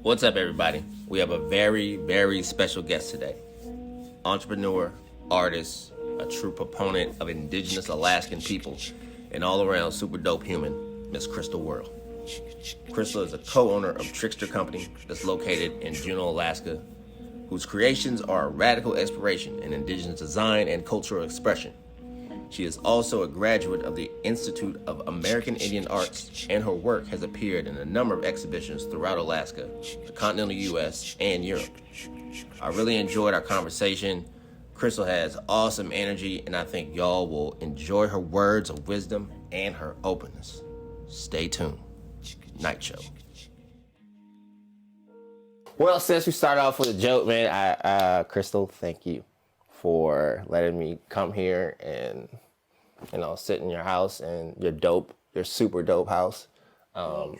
What's up, everybody? We have a very, very special guest today. Entrepreneur, artist, a true proponent of Indigenous Alaskan people, and all-around super dope human, Miss Crystal Worl. Crystal is a co-owner of Trickster company that's located in Juneau, Alaska, whose creations are a radical exploration in Indigenous design and cultural expression. She is also a graduate of the Institute of American Indian Arts, and her work has appeared in a number of exhibitions throughout Alaska, the continental U.S., and Europe. I really enjoyed our conversation. Crystal has awesome energy, and I think y'all will enjoy her words of wisdom and her openness. Stay tuned. Night Show. Well, since we started off with a joke, man, Crystal, thank you for letting me come here and, sit in your house and your super dope house, and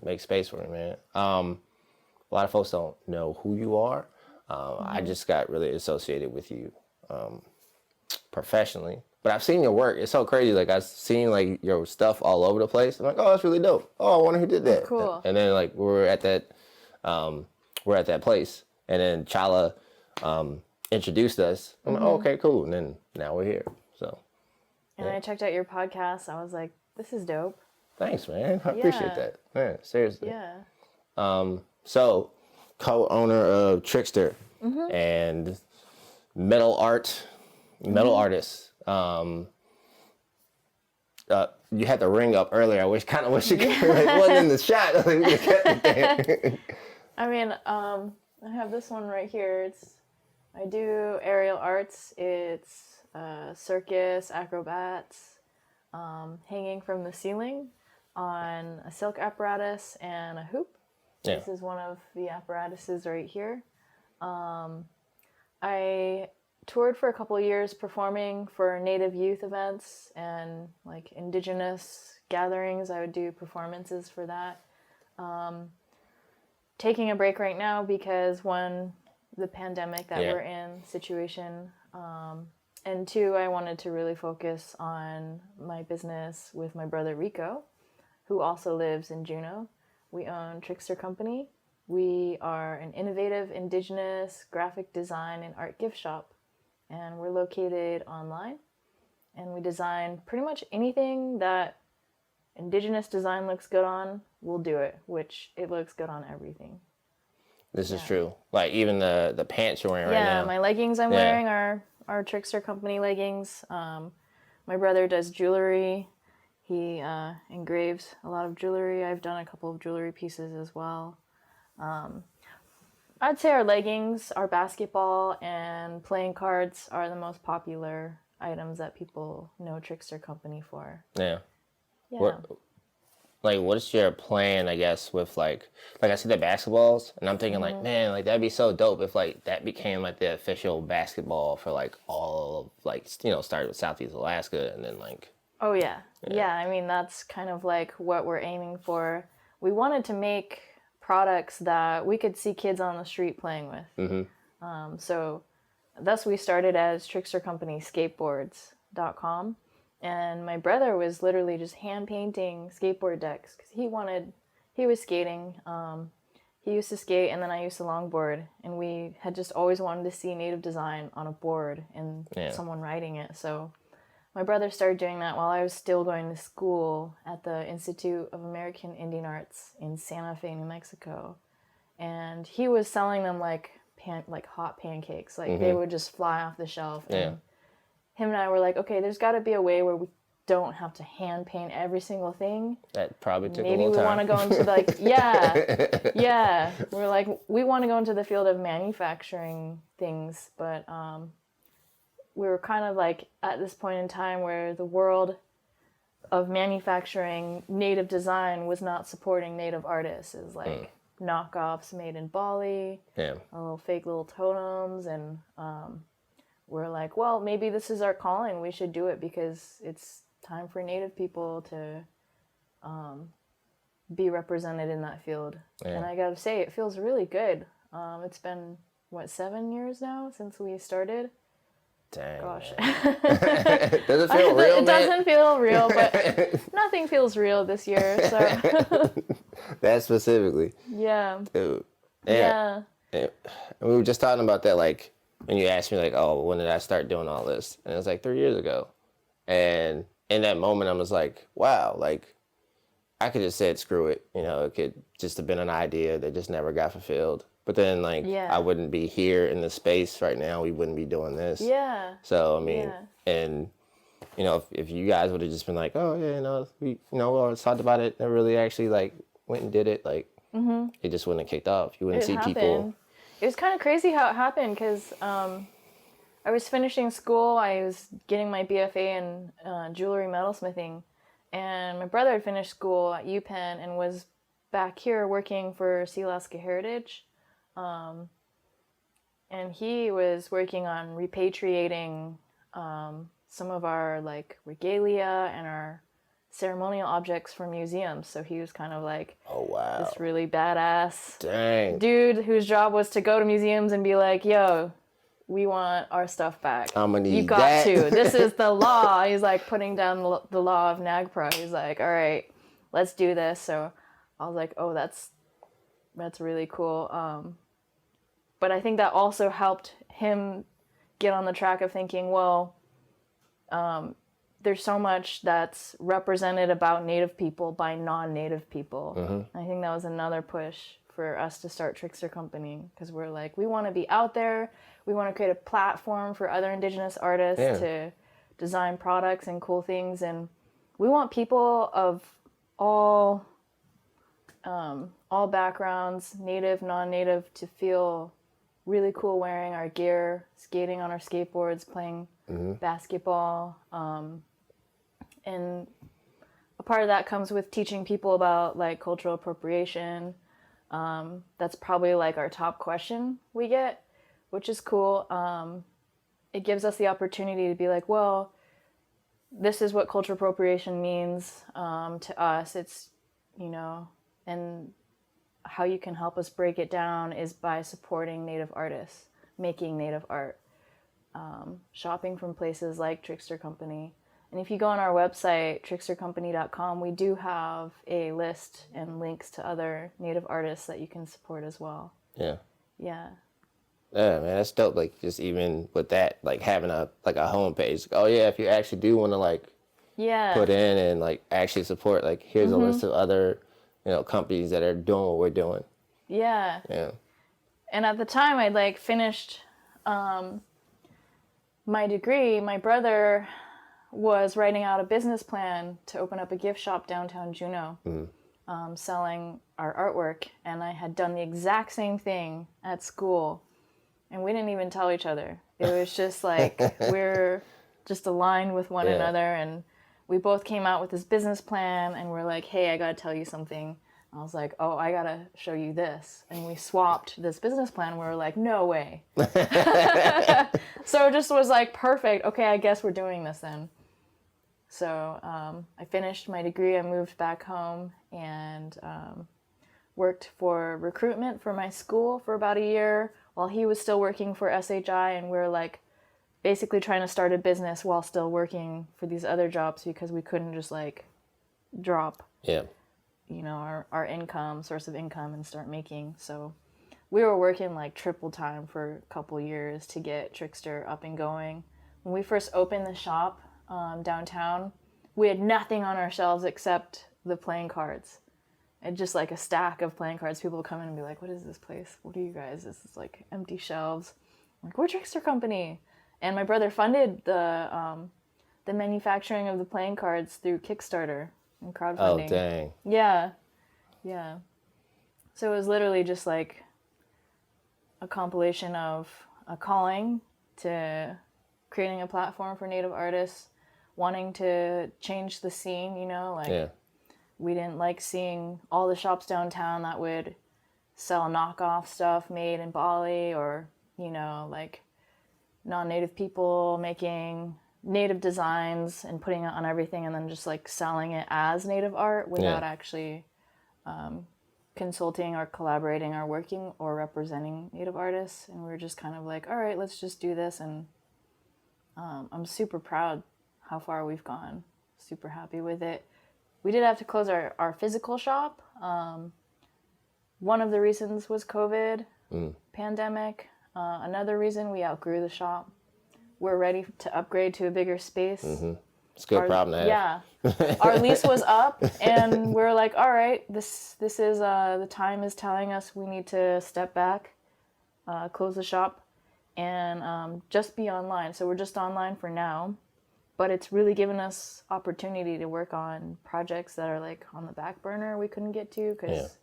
make space for me, man. A lot of folks don't know who you are. I just got really associated with you professionally, but I've seen your work. It's so crazy. Like, I've seen your stuff all over the place. I'm like, oh, that's really dope. Oh, I wonder who did that. Cool. And then we're at that place, and then Chala introduced us. I'm like, oh, okay, cool. And then now we're here. So. And I checked out your podcast. I was like, this is dope. Thanks, man. I appreciate that. Man, seriously. Yeah. So, co-owner of Trickster and metal artist. You had the ring up earlier. I kind of wish you could. It wasn't in the shot. I mean, I have this one right here. I do aerial arts. It's circus acrobats, hanging from the ceiling on a silk apparatus and a hoop. Yeah. This is one of the apparatuses right here. I toured for a couple of years performing for Native youth events and Indigenous gatherings. I would do performances for that. Taking a break right now because the pandemic that we're in situation, and two, I wanted to really focus on my business with my brother Rico, who also lives in Juneau. We own Trickster company. We are an innovative Indigenous graphic design and art gift shop, and we're located online, and we design pretty much anything that Indigenous design looks good on, we'll do it, which it looks good on everything. This is true. Like even the pants you're wearing right now. Yeah, my leggings I'm wearing are Trickster company leggings. My brother does jewelry. He engraves a lot of jewelry. I've done a couple of jewelry pieces as well. I'd say our leggings, our basketball, and playing cards are the most popular items that people know Trickster company for. Yeah. What's your plan, I guess, with I see the basketballs, and I'm thinking man, that'd be so dope if that became the official basketball for all of started with Southeast Alaska and then Oh yeah. I mean, that's kind of what we're aiming for. We wanted to make products that we could see kids on the street playing with. Mm-hmm. So thus we started as Trickster Company Skateboards.com. And my brother was literally just hand painting skateboard decks because he was skating. He used to skate, and then I used to longboard. And we had just always wanted to see native design on a board and someone writing it. So my brother started doing that while I was still going to school at the Institute of American Indian Arts in Santa Fe, New Mexico. And he was selling them like hot pancakes. They would just fly off the shelf. And him and I were like, okay, there's got to be a way where we don't have to hand paint every single thing. That probably took Maybe a little time. Maybe we want to go into We're like, we want to go into the field of manufacturing things, but we were kind of at this point in time where the world of manufacturing native design was not supporting native artists. It was knockoffs made in Bali, fake little totems, and we're like, well, maybe this is our calling. We should do it because it's time for Native people to be represented in that field. Yeah. And I gotta say, it feels really good. It's been, 7 years now since we started? Dang. Gosh. Does it feel real, It doesn't feel real, but nothing feels real this year. So That specifically. Yeah. Dude. Yeah. And we were just talking about that, like, when you asked me, like, oh, when did I start doing all this? And it was like 3 years ago. And in that moment, I was like, wow, like, I could just said, screw it. You know, it could just have been an idea that just never got fulfilled. But then, like, Yeah. I wouldn't be here in this space right now. We wouldn't be doing this. Yeah. So, I mean, Yeah. and, you know, if you guys would have just been like, oh, yeah, you know, we talked about it and really actually, like, went and did it, like, it just wouldn't have kicked off. You wouldn't see people. It was kind of crazy how it happened because I was finishing school. I was getting my BFA in jewelry metalsmithing, and my brother had finished school at UPenn and was back here working for Alaska Heritage. And he was working on repatriating some of our like regalia and our ceremonial objects from museums. So he was kind of like, oh, wow, this really badass dude whose job was to go to museums and be like, yo, we want our stuff back. I'm gonna need you got that. to. This is the law. He's like putting down the law of NAGPRA. He's like, all right, let's do this. So I was like, oh, that's really cool. But I think that also helped him get on the track of thinking, well, there's so much that's represented about Native people by non-Native people. I think that was another push for us to start Trickster Company, because we're like, we want to be out there. We want to create a platform for other Indigenous artists to design products and cool things. And we want people of all backgrounds, Native, non-Native, to feel really cool wearing our gear, skating on our skateboards, playing basketball. And a part of that comes with teaching people about like cultural appropriation. That's probably like our top question we get, which is cool. It gives us the opportunity to be like, well, this is what cultural appropriation means to us. It's, you know, and how you can help us break it down is by supporting Native artists, making Native art, shopping from places like Trickster Company. And if you go on our website, trickstercompany.com, we do have a list and links to other Native artists that you can support as well. Yeah. Yeah. Yeah, man, that's dope. Like, just even with that, like having a homepage. Oh yeah, if you actually do want to like put in and like actually support, like here's a list of other, you know, companies that are doing what we're doing. Yeah. Yeah. And at the time I'd like finished my degree, my brother was writing out a business plan to open up a gift shop downtown Juneau, selling our artwork. And I had done the exact same thing at school. And we didn't even tell each other. It was just like, we're just aligned with one another. And we both came out with this business plan and we're like, hey, I got to tell you something. I was like, oh, I got to show you this. And we swapped this business plan. We were like, no way. So it just was like, perfect. Okay, I guess we're doing this then. So I finished my degree. I moved back home and worked for recruitment for my school for about a year while he was still working for SHI. And we were like basically trying to start a business while still working for these other jobs because we couldn't just like drop, you know, our income, source of income and start making. So we were working like triple time for a couple years to get Trickster up and going. When we first opened the shop downtown, we had nothing on our shelves except the playing cards. And just like a stack of playing cards. People would come in and be like, what is this place? What are you guys? This is like empty shelves. I'm like, we're Trickster Company. And my brother funded the manufacturing of the playing cards through Kickstarter and crowdfunding. Oh, dang. Yeah. So it was literally just like a compilation of a calling to creating a platform for Native artists, wanting to change the scene, you know, like we didn't like seeing all the shops downtown that would sell knockoff stuff made in Bali or, you know, like non-Native people making Native designs and putting it on everything and then just like selling it as Native art without actually consulting or collaborating or working or representing Native artists. And we were just kind of like, all right, let's just do this. And I'm super proud how far we've gone. Super happy with it. we did have to close our physical shop. One of the reasons was COVID, pandemic. Another reason, we outgrew the shop. We're ready to upgrade to a bigger space. It's a good problem to have. Yeah. Our lease was up, and we're like, all right, this is, the time is telling us we need to step back, close the shop, and just be online. So we're just online for now, but it's really given us opportunity to work on projects that are like on the back burner we couldn't get to, because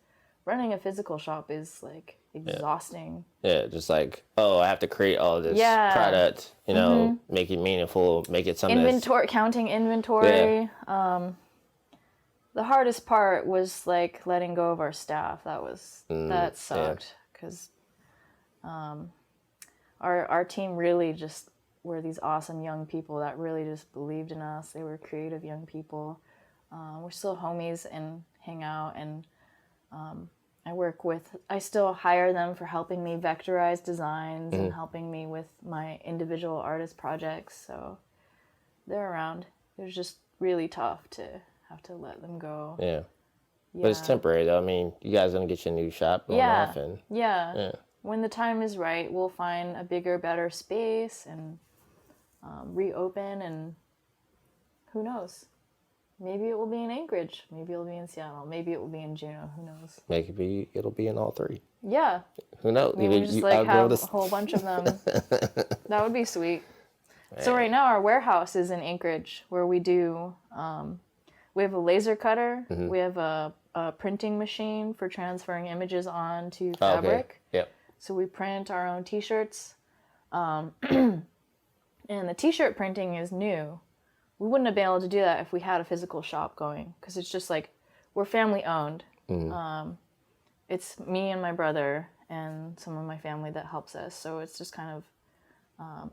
running a physical shop is like exhausting. Yeah, just like, I have to create all this product, you know, make it meaningful, make it something counting inventory. The hardest part was like letting go of our staff. That sucked, because our team really just were these awesome young people that really just believed in us. They were creative young people. We're still homies and hang out, and I still hire them for helping me vectorize designs and helping me with my individual artist projects. So they're around. It was just really tough to have to let them go. Yeah. But it's temporary though. I mean, you guys gonna get your new shop going off, and when the time is right, we'll find a bigger, better space and reopen, and who knows? Maybe it will be in Anchorage. Maybe it'll be in Seattle. Maybe it will be in Juneau. Who knows? Maybe it'll be in all three. Yeah. Who knows? Maybe we just like have a whole bunch of them. That would be sweet. Man. So right now our warehouse is in Anchorage, where we do, we have a laser cutter. We have a printing machine for transferring images onto fabric. Okay. Yep. So we print our own t-shirts. And the t-shirt printing is new. We wouldn't have been able to do that if we had a physical shop going, because it's just like, we're family owned. It's me and my brother and some of my family that helps us. So it's just kind of,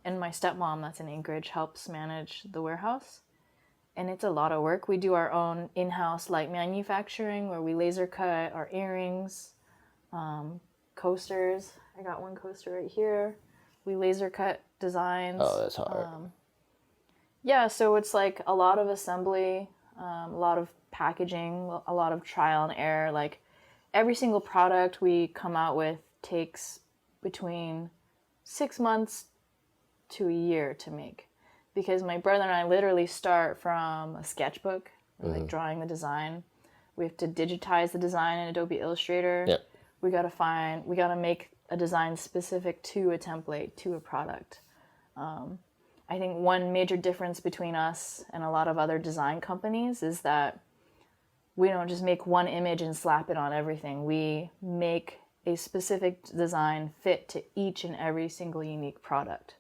and my stepmom that's in Anchorage helps manage the warehouse. And it's a lot of work. We do our own in-house light manufacturing, where we laser cut our earrings, coasters. I got one coaster right here. We laser cut designs. Oh, that's hard. Yeah, so it's like a lot of assembly, a lot of packaging, a lot of trial and error. Like every single product we come out with takes between 6 months to a year to make, because my brother and I literally start from a sketchbook, like drawing the design. We have to digitize the design in Adobe Illustrator. Yep. We gotta make a design specific to a template, to a product. I think one major difference between us and a lot of other design companies is that we don't just make one image and slap it on everything. We make a specific design fit to each and every single unique product.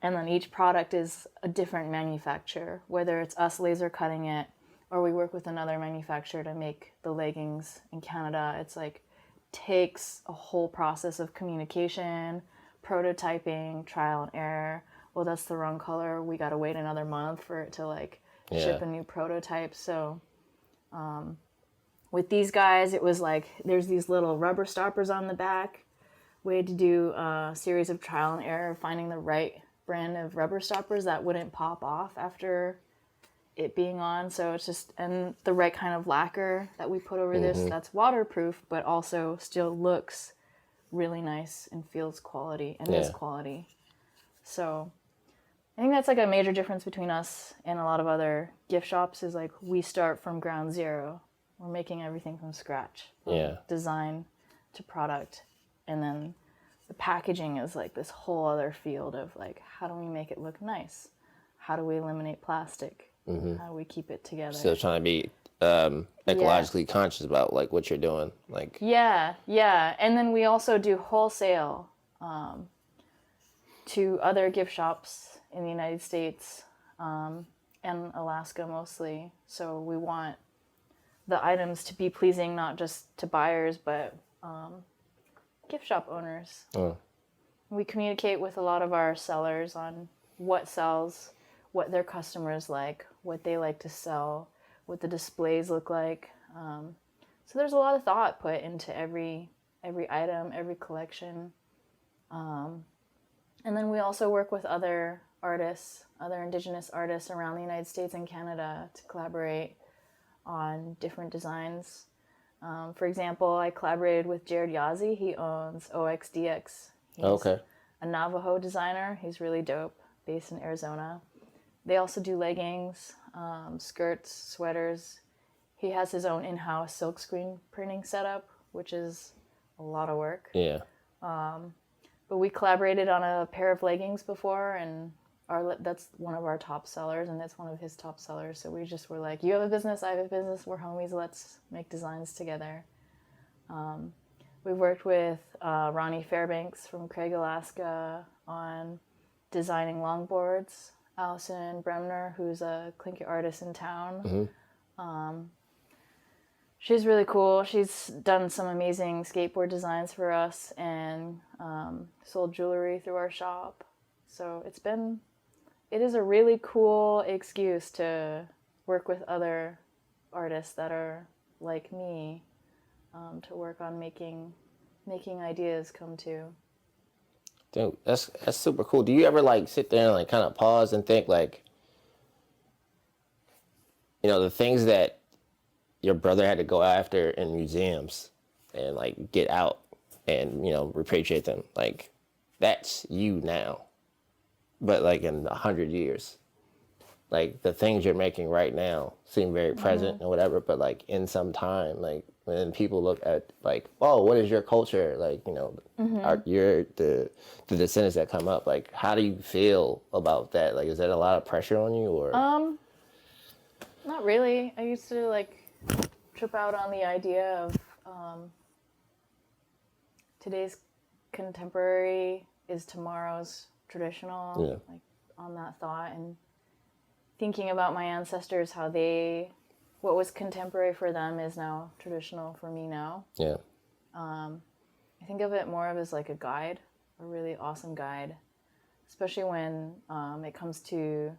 And then each product is a different manufacturer, whether it's us laser cutting it or we work with another manufacturer to make the leggings in Canada. It's like, takes a whole process of communication, prototyping, trial and error. Well, that's the wrong color. We got to wait another month for it to like ship a new prototype. So with these guys, it was like, there's these little rubber stoppers on the back. We had to do a series of trial and error, finding the right brand of rubber stoppers that wouldn't pop off after it being on. So it's just, and the right kind of lacquer that we put over this that's waterproof, but also still looks really nice and feels quality and is quality. So I think that's like a major difference between us and a lot of other gift shops, is like, we start from ground zero. We're making everything from scratch. Design to product. And then the packaging is like this whole other field of like, how do we make it look nice? How do we eliminate plastic? How do we keep it together? Still trying to be ecologically conscious about like what you're doing. Like yeah. And then we also do wholesale to other gift shops in the United States and Alaska mostly. So we want the items to be pleasing not just to buyers, but gift shop owners. We communicate with a lot of our sellers on what sells, what their customers like, what they like to sell, what the displays look like. So there's a lot of thought put into every item, every collection. And then we also work with other artists, other Indigenous artists around the United States and Canada to collaborate. on different designs. For example, I collaborated with Jared Yazzie. He owns OXDX. He's Okay. a Navajo designer. He's really dope, based in Arizona. They also do leggings, skirts, sweaters. He has his own in-house silkscreen printing setup, which is a lot of work. Yeah. But we collaborated on a pair of leggings before, and that's one of our top sellers, and it's one of his top sellers. So we just were like, you have a business, I have a business, we're homies, let's make designs together. We worked with Ronnie Fairbanks from Craig, Alaska on designing longboards. Allison Bremner, who's a clinker artist in town. She's really cool. She's done some amazing skateboard designs for us and sold jewelry through our shop. So it is a really cool excuse to work with other artists that are like me, to work on making ideas come to. Dude, that's super cool. Do you ever like sit there and like kind of pause and think like, the things that your brother had to go after in museums and like get out and, repatriate them, like that's you now, but like in 100 years, like the things you're making right now seem very present and whatever, but like in some time, like when people look at like, oh, what is your culture? Like, you're the descendants that come up. Like, how do you feel about that? Like, is that a lot of pressure on you or? Not really. I used to like trip out on the idea of today's contemporary is tomorrow's traditional. Yeah. Like on that thought and thinking about my ancestors, what was contemporary for them is now traditional for me now. Yeah. I think of it more of as like a guide, a really awesome guide, especially when it comes to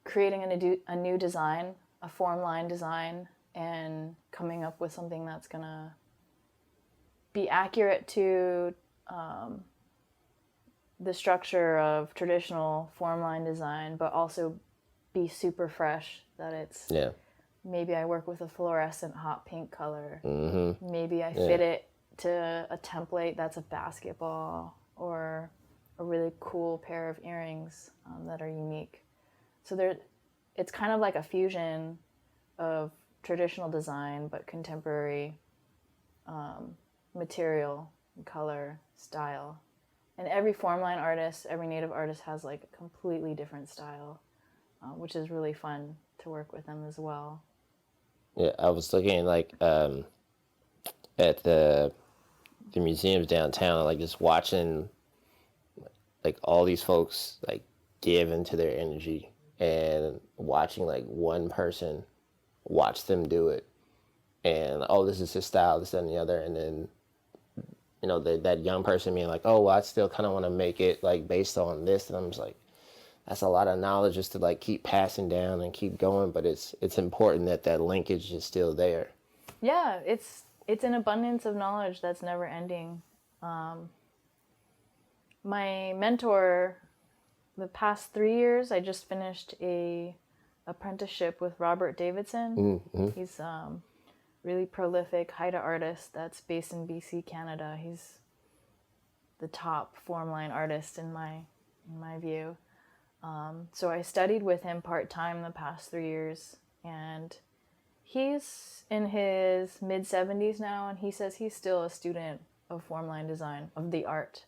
creating a new design, a form line design, and coming up with something that's gonna be accurate to the structure of traditional form line design, but also be super fresh, that it's maybe I work with a fluorescent hot pink color. Maybe I fit it to a template that's a basketball or a really cool pair of earrings that are unique. So it's kind of like a fusion of traditional design but contemporary material, color, style. And every formline artist, every native artist has like a completely different style, which is really fun to work with them as well. Yeah, I was looking like at the museums downtown, like just watching like all these folks like give into their energy and watching like one person watch them do it and this is his style, this and the other, and then that young person being like, oh well, I still kind of want to make it like based on this, and I'm just like, that's a lot of knowledge just to like keep passing down and keep going, but it's important that linkage is still there. Yeah, it's an abundance of knowledge that's never ending. My mentor, the past 3 years, I just finished a apprenticeship with Robert Davidson. He's really prolific Haida artist that's based in BC, Canada. He's the top formline artist in my view. So I studied with him part-time the past 3 years, and he's in his mid-70s now, and he says he's still a student of formline design, of the art.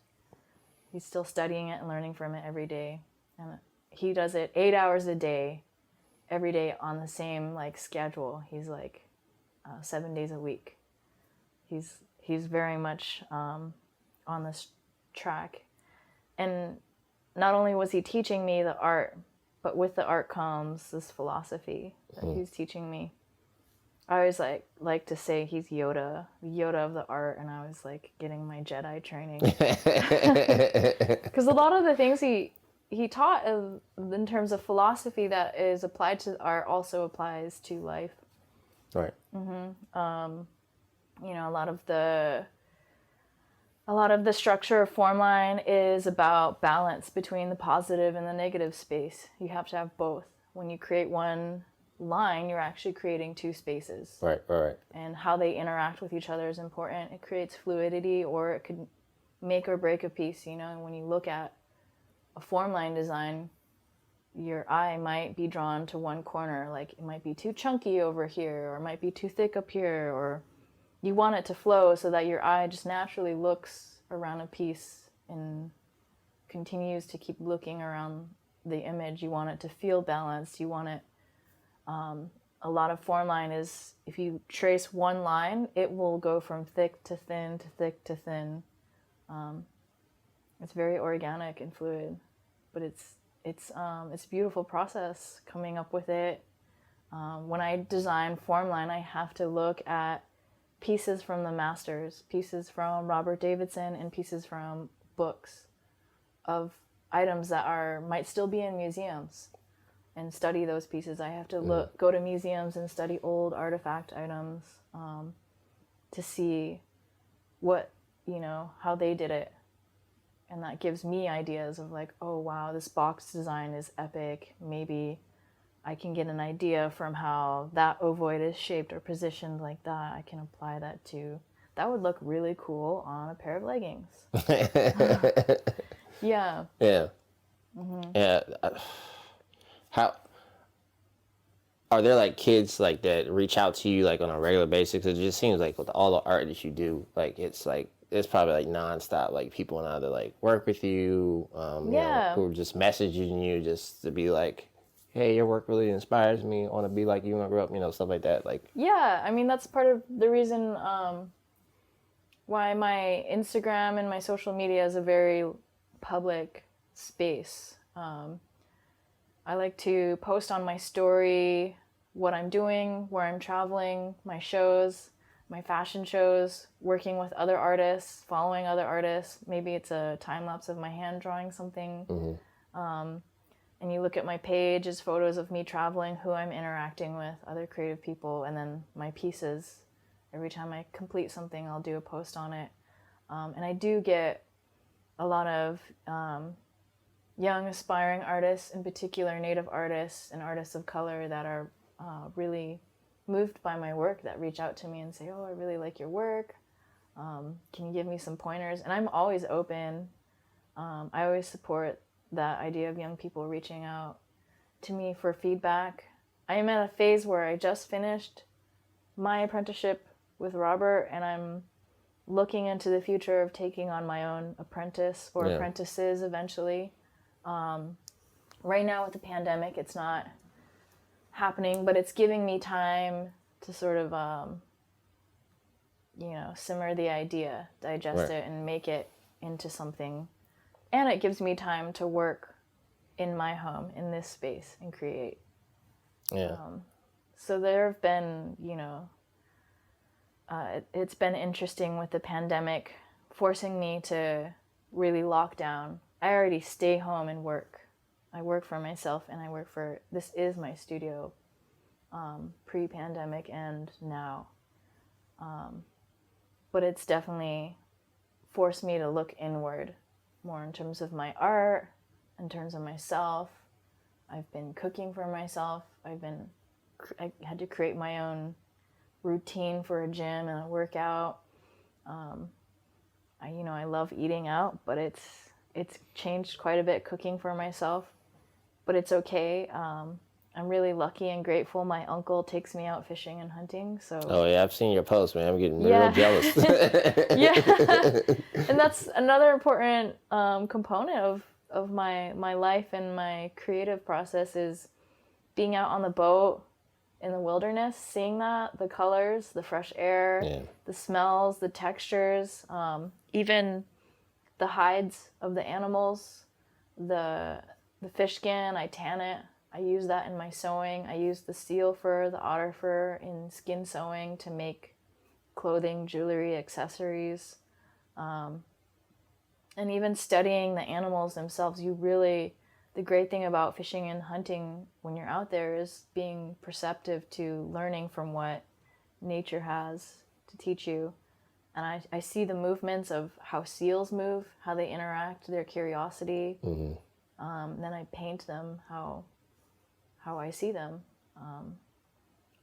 He's still studying it and learning from it every day. And he does it 8 hours a day, every day on the same like schedule. He's like 7 days a week. He's very much on this track. And not only was he teaching me the art, but with the art comes this philosophy that he's teaching me. I always like to say he's Yoda of the art, and I was like getting my Jedi training. Because a lot of the things he taught in terms of philosophy that is applied to art also applies to life. Right. A lot of the structure of formline is about balance between the positive and the negative space. You have to have both. When you create one line, you're actually creating two spaces. Right. And how they interact with each other is important. It creates fluidity, or it could make or break a piece, you know. And when you look at a form line design, your eye might be drawn to one corner, like it might be too chunky over here, or it might be too thick up here, or you want it to flow so that your eye just naturally looks around a piece and continues to keep looking around the image. You want it to feel balanced. You want it, a lot of form line is, if you trace one line, it will go from thick to thin to thick to thin. It's very organic and fluid, but it's a beautiful process coming up with it. When I design form line, I have to look at pieces from the masters, pieces from Robert Davidson, and pieces from books of items that might still be in museums, and study those pieces. I have to go to museums and study old artifact items to see what, you know, how they did it. And that gives me ideas of like, oh wow, this box design is epic. Maybe I can get an idea from how that ovoid is shaped or positioned like that. I can apply that to, that would look really cool on a pair of leggings. Yeah. Yeah. Mm-hmm. Yeah. How are there like kids like that reach out to you like on a regular basis? It just seems like with all the art that you do, like it's probably like nonstop, like people want to either like work with you, you know, who are just messaging you just to be like, hey, your work really inspires me. I want to be like you when I grow up, you know, stuff like that. Like, yeah, I mean, that's part of the reason why my Instagram and my social media is a very public space. I like to post on my story what I'm doing, where I'm traveling, my shows, my fashion shows, working with other artists, following other artists. Maybe it's a time lapse of my hand drawing something. Mm-hmm. And you look at my page, it's photos of me traveling, who I'm interacting with, other creative people, and then my pieces. Every time I complete something, I'll do a post on it. And I do get a lot of young aspiring artists, in particular Native artists and artists of color that are really moved by my work, that reach out to me and say, oh, I really like your work. Can you give me some pointers? And I'm always open. I always support that idea of young people reaching out to me for feedback. I am at a phase where I just finished my apprenticeship with Robert, and I'm looking into the future of taking on my own apprentice or apprentices eventually. Right now with the pandemic, it's not happening, but it's giving me time to sort of, you know, simmer the idea, digest it, and make it into something. And it gives me time to work in my home, in this space, and create. Yeah. So there have been, you know, it's been interesting with the pandemic, forcing me to really lock down. I already stay home and work. I work for myself, and I work for, this is my studio, pre-pandemic and now. But it's definitely forced me to look inward more in terms of my art, in terms of myself. I've been cooking for myself. I had to create my own routine for a gym and a workout. I love eating out, but it's changed quite a bit cooking for myself, but it's okay. I'm really lucky and grateful. My uncle takes me out fishing and hunting. So. Oh yeah, I've seen your posts, man. I'm getting real jealous. Yeah, and that's another important component of my life and my creative process is being out on the boat in the wilderness, seeing the colors, the fresh air, the smells, the textures, even the hides of the animals, the fish skin. I tan it. I use that in my sewing. I use the seal fur, the otter fur in skin sewing to make clothing, jewelry, accessories. And even studying the animals themselves, the great thing about fishing and hunting when you're out there is being perceptive to learning from what nature has to teach you. And I see the movements of how seals move, how they interact, their curiosity. Mm-hmm. Then I paint them how I see them.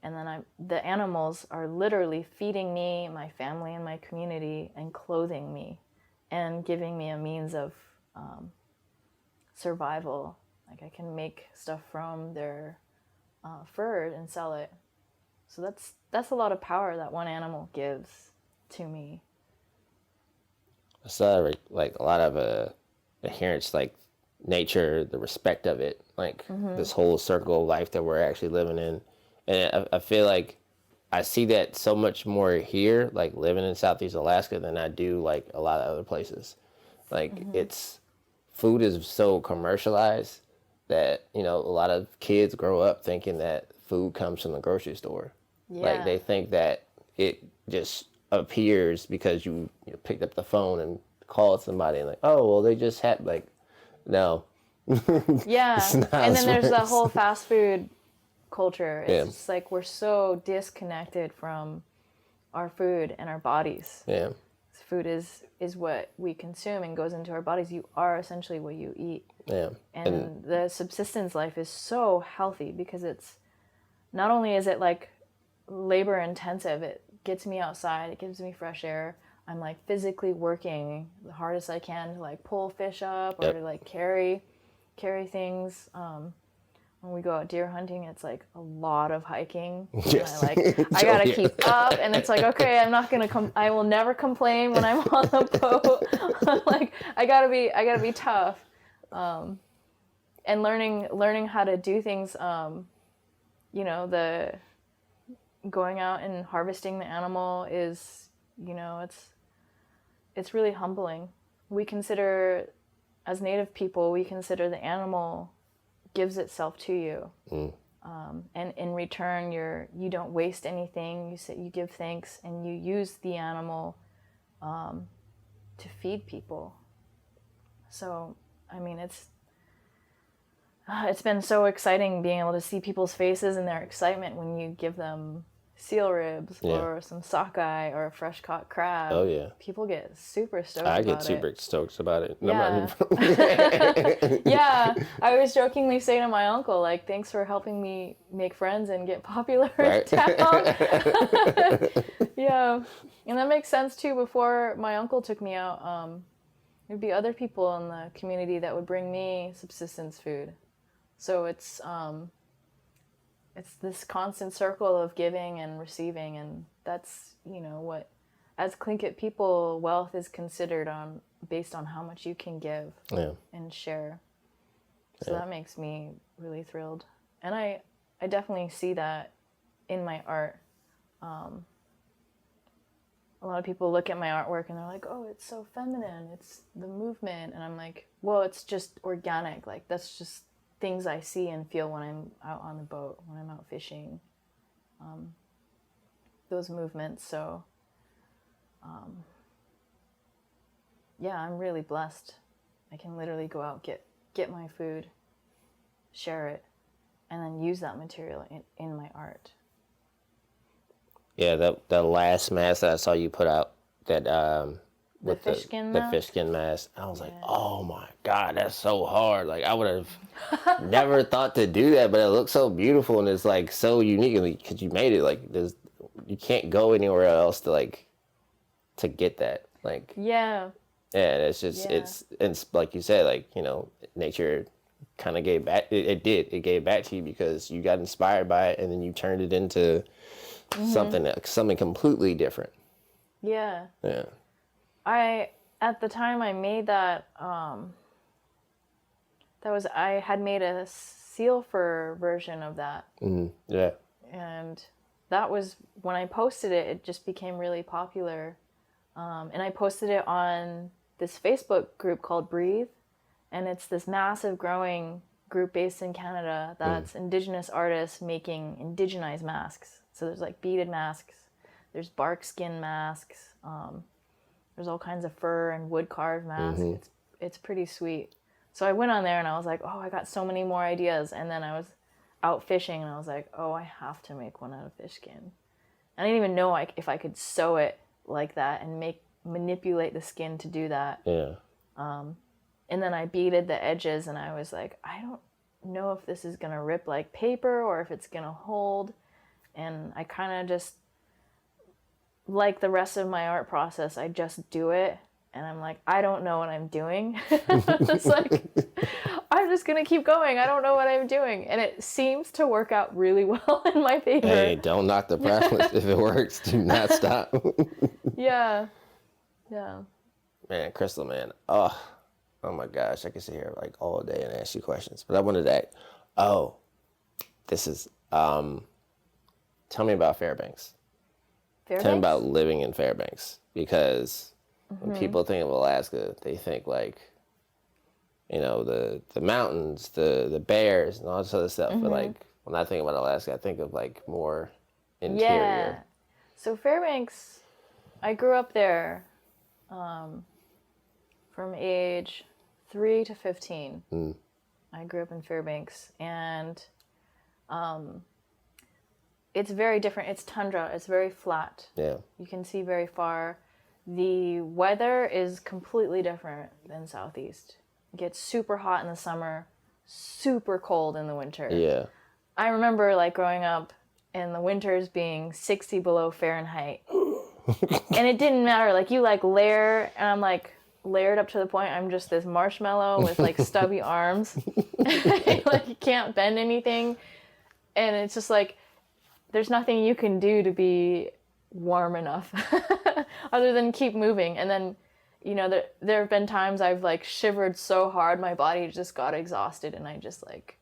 And then the animals are literally feeding me, my family, and my community, and clothing me, and giving me a means of survival. Like I can make stuff from their fur and sell it. So that's a lot of power that one animal gives to me. So like a lot of adherence, like nature, the respect of it, like this whole circle of life that we're actually living in. And I feel like I see that so much more here, like living in Southeast Alaska, than I do like a lot of other places. Like food is so commercialized that, you know, a lot of kids grow up thinking that food comes from the grocery store. Yeah. Like they think that it just appears because you picked up the phone and called somebody and like, oh, well, they just had like, no. Yeah. And then there's the whole fast food culture. It's just like we're so disconnected from our food and our bodies. Yeah. Food is what we consume and goes into our bodies. You are essentially what you eat. Yeah. And the subsistence life is so healthy because it's not only is it like labor intensive, it gets me outside, it gives me fresh air. I'm like physically working the hardest I can to like pull fish up or to like carry things. When we go out deer hunting, it's like a lot of hiking. Yes. I gotta keep up, and it's like, okay, I'm not gonna I will never complain when I'm on the boat. Like I gotta be tough. And learning how to do things, you know, the going out and harvesting the animal is, you know, it's really humbling. We consider, as Native people, we consider the animal gives itself to you. And in return, you don't waste anything. You give thanks, and you use the animal to feed people. So, I mean, it's been so exciting being able to see people's faces and their excitement when you give them seal ribs or some sockeye or a fresh caught crab. Oh yeah. People get super stoked I about get super stoked about it. Yeah. Yeah. I always jokingly say to my uncle, like, thanks for helping me make friends and get popular in town. Yeah. And that makes sense too. Before my uncle took me out, there'd be other people in the community that would bring me subsistence food. So it's this constant circle of giving and receiving, and that's, you know, what, as Tlingit people, wealth is considered based on how much you can give and share. So that makes me really thrilled, and I definitely see that in my art. A lot of people look at my artwork and they're like, "Oh, it's so feminine. It's the movement," and I'm like, "Well, it's just organic. Like that's just things I see and feel when I'm out on the boat, when I'm out fishing, those movements." So, yeah, I'm really blessed. I can literally go out, get my food, share it, and then use that material in my art. Yeah, the last mask that I saw you put out, that with the fish skin mask, I was like, oh my God, that's so hard. Like I would have never thought to do that, but it looks so beautiful and it's like so unique because you made it. Like you can't go anywhere else to get that. Like yeah, it's just it's like you said, like, you know, nature kind of gave back. It gave back to you because you got inspired by it and then you turned it into something completely different. Yeah. Yeah. At the time I made that, I had made a seal fur version of that. Mm-hmm. Yeah. And that was, when I posted it, it just became really popular. And I posted it on this Facebook group called Breathe. And it's this massive growing group based in Canada that's Indigenous artists making indigenized masks. So there's like beaded masks, there's bark skin masks, there's all kinds of fur and wood carved masks. It's pretty sweet. So I went on there and I was like, oh, I got so many more ideas. And then I was out fishing and I was like, oh, I have to make one out of fish skin. I didn't even know if I could sew it like that and manipulate the skin to do that. Yeah. And then I beaded the edges and I was like, I don't know if this is gonna rip like paper or if it's gonna hold. And I kind of just, like the rest of my art process, I just do it. And I'm like, I don't know what I'm doing. It's like, I'm just going to keep going. I don't know what I'm doing. And it seems to work out really well in my favor. Hey, don't knock the process. If it works, do not stop. Yeah. Yeah. Man, Crystal, man. Oh my gosh. I could sit here like all day and ask you questions. But I wanted to this is, tell me about Fairbanks. Fairbanks? Tell me about living in Fairbanks. Because when people think of Alaska, they think like, you know, the mountains, the bears, and all this other stuff. But like, when I think about Alaska, I think of like more interior. Yeah. So Fairbanks, I grew up there from age 3 to 15. I grew up in Fairbanks, and it's very different. It's tundra. It's very flat. Yeah. You can see very far. The weather is completely different than Southeast. It gets super hot in the summer, super cold in the winter. Yeah. I remember like growing up and the winters being 60 below Fahrenheit. And it didn't matter. Like you like layer, and I'm like layered up to the point I'm just this marshmallow with like stubby arms. Like you can't bend anything. And it's just like, there's nothing you can do to be warm enough other than keep moving. And then, you know, there have been times I've like shivered so hard my body just got exhausted, and I just like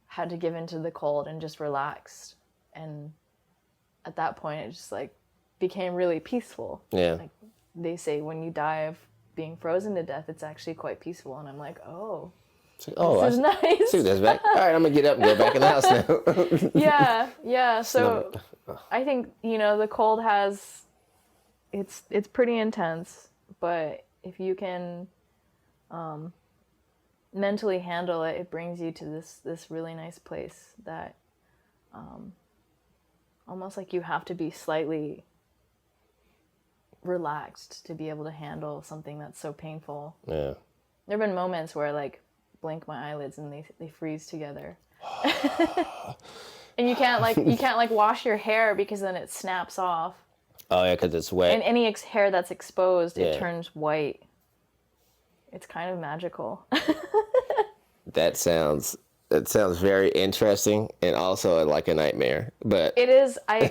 had to give into the cold and just relaxed. And at that point it just like became really peaceful. Yeah. Like they say when you die of being frozen to death, it's actually quite peaceful. And I'm like, oh, this is nice. See this back. All right, I'm gonna get up and go back in the house now. Yeah. So I think, you know, the cold has, it's pretty intense, but if you can mentally handle it, it brings you to this really nice place that almost like you have to be slightly relaxed to be able to handle something that's so painful. Yeah. There have been moments where I like blink my eyelids and they freeze together. And you can't like wash your hair because then it snaps off. Oh yeah, because it's wet. And any hair that's exposed, Yeah. it turns white. It's kind of magical. That sounds very interesting and also like a nightmare. But It is. I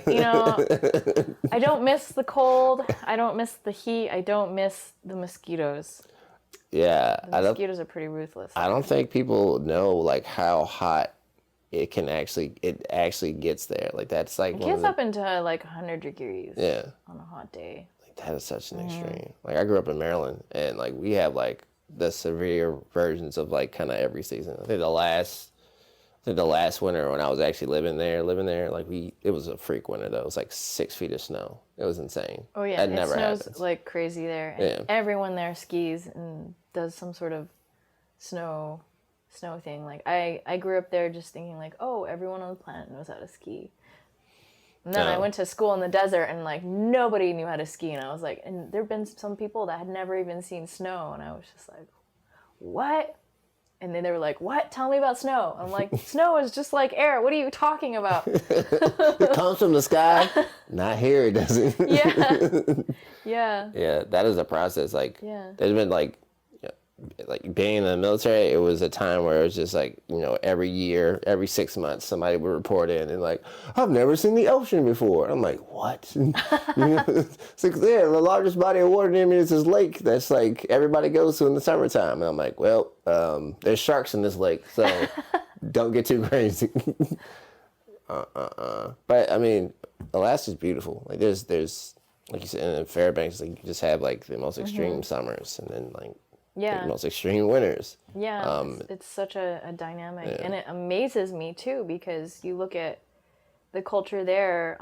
don't miss the cold. I don't miss the heat. I don't miss the mosquitoes. yeah, The mosquitoes are pretty ruthless. I don't think people know like how hot it actually gets there. Like that's like It gets up into like 100 degrees. Yeah. On a hot day. Like that is such an extreme. Like I grew up in Maryland, and like we have like the severe versions of like kind of every season. I think the last winter when I was actually living there, like it was a freak winter though. It was like 6 feet of snow. It was insane. Oh yeah, that it never snows happens. like crazy there. And Yeah. everyone there skis and does some sort of snow thing. Like I grew up there just thinking like, oh, everyone on the planet knows how to ski. And then I went to school in the desert and like nobody knew how to ski, and I was like, and there've been some people that had never even seen snow, and I was just like, what? And then they were like, what? Tell me about snow. I'm like, snow is just like air. What are you talking about? It comes from the sky. Not here, it doesn't. Yeah. Yeah, that is a process. Like, Yeah. there's been like being in the military, it was a time where it was just like, you know, every year, every 6 months, somebody would report in and like, I've never seen the ocean before. I'm like, what? You know, it's like, yeah, the largest body of water near me is this lake that's like everybody goes to in the summertime. And I'm like, well, there's sharks in this lake, so don't get too crazy. But I mean, Alaska's beautiful. Like there's like you said, in Fairbanks, like you just have like the most extreme summers, and then like the most extreme winters. Yeah, it's such a dynamic, and it amazes me too, because you look at the culture there.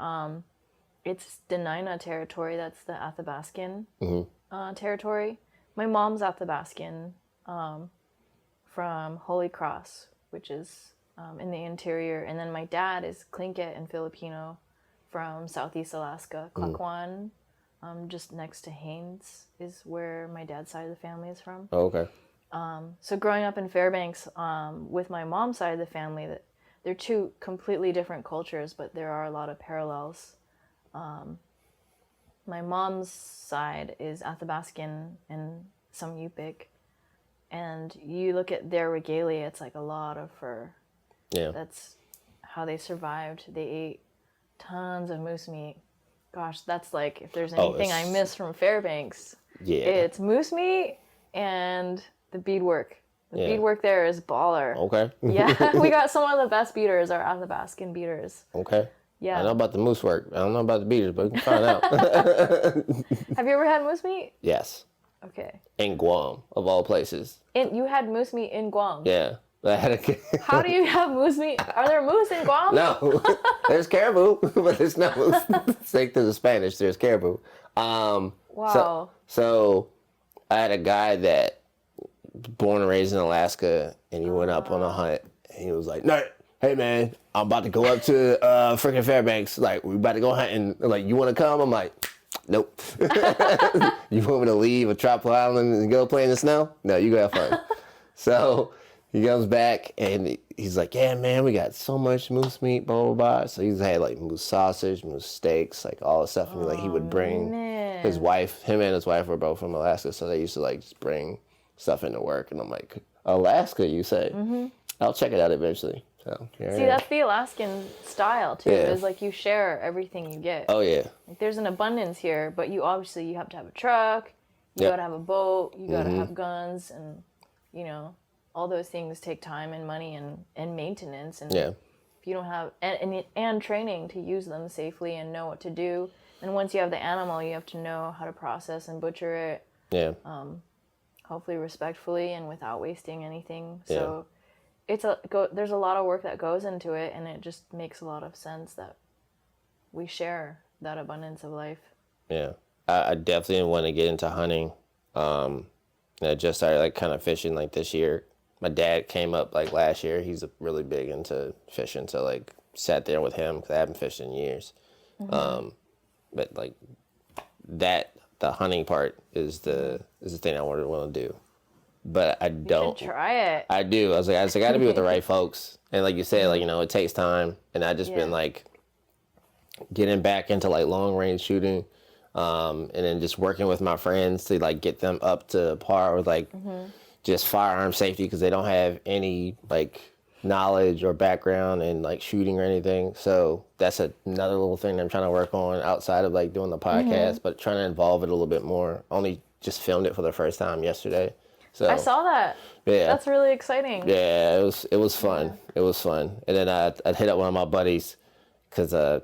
It's Dena'ina territory. That's the Athabascan territory. My mom's Athabascan, from Holy Cross, which is in the interior, and then my dad is Tlingit and Filipino from Southeast Alaska, Klakwan. Just next to Haines is where my dad's side of the family is from. Oh, okay. So growing up in Fairbanks, with my mom's side of the family, they're two completely different cultures, but there are a lot of parallels. My mom's side is Athabascan and some Yupik, and you look at their regalia, it's like a lot of fur. Yeah. That's how they survived. They ate tons of moose meat. Gosh, that's like, if there's anything I miss from Fairbanks, it's moose meat and the beadwork. The beadwork there is baller. Okay. Yeah, we got some of the best beaters, our Athabascan beaters. Okay. Yeah. I know about the moose work. I don't know about the beaters, but we can find out. Have you ever had moose meat? Yes. Okay. In Guam, of all places. You had moose meat in Guam? Yeah. How do you have moose meat? Are there moose in Guam? No. There's caribou, but there's no moose. Say to the Spanish, there's caribou. Wow. So I had a guy that born and raised in Alaska, and he went up on a hunt, and he was like, "No, hey man, I'm about to go up to freaking Fairbanks. Like, we about to go hunting. Like, you want to come?" I'm like, "Nope." You want me to leave a tropical island and go play in the snow? No, you go have fun. So he comes back, and he's like, "Yeah, man, we got so much moose meat, blah, blah, blah." So he's had, like, moose sausage, moose steaks, like, all the stuff. And, like, he would bring his wife, him and his wife were both from Alaska, so they used to, like, just bring stuff into work. And I'm like, Alaska, you say? Mm-hmm. I'll check it out eventually. So see, that's the Alaskan style, too, is, like, you share everything you get. Oh, yeah. Like, there's an abundance here, but you have to have a truck, you gotta have a boat, you gotta have guns, and, you know, all those things take time and money and maintenance, and if you don't have and training to use them safely and know what to do. And once you have the animal, you have to know how to process and butcher it. Yeah. Hopefully respectfully and without wasting anything. So there's a lot of work that goes into it, and it just makes a lot of sense that we share that abundance of life. Yeah. I definitely want to get into hunting. I just started, like, kind of fishing, like, this year. My dad came up, like, last year. He's really big into fishing, so, like, sat there with him because I haven't fished in years. But, like, the hunting part is the thing I want to do. But I don't. You should try it. I do. I was like, I got to be with the right folks. And like you said, like, you know, it takes time. And I just been, like, getting back into, like, long range shooting. And then just working with my friends to, like, get them up to par with, like, just firearm safety, because they don't have any, like, knowledge or background in, like, shooting or anything. So that's another little thing that I'm trying to work on outside of, like, doing the podcast, but trying to involve it a little bit more. Only just filmed it for the first time yesterday. So I saw that. Yeah. That's really exciting. Yeah, it was fun. Yeah. It was fun. And then I hit up one of my buddies, because I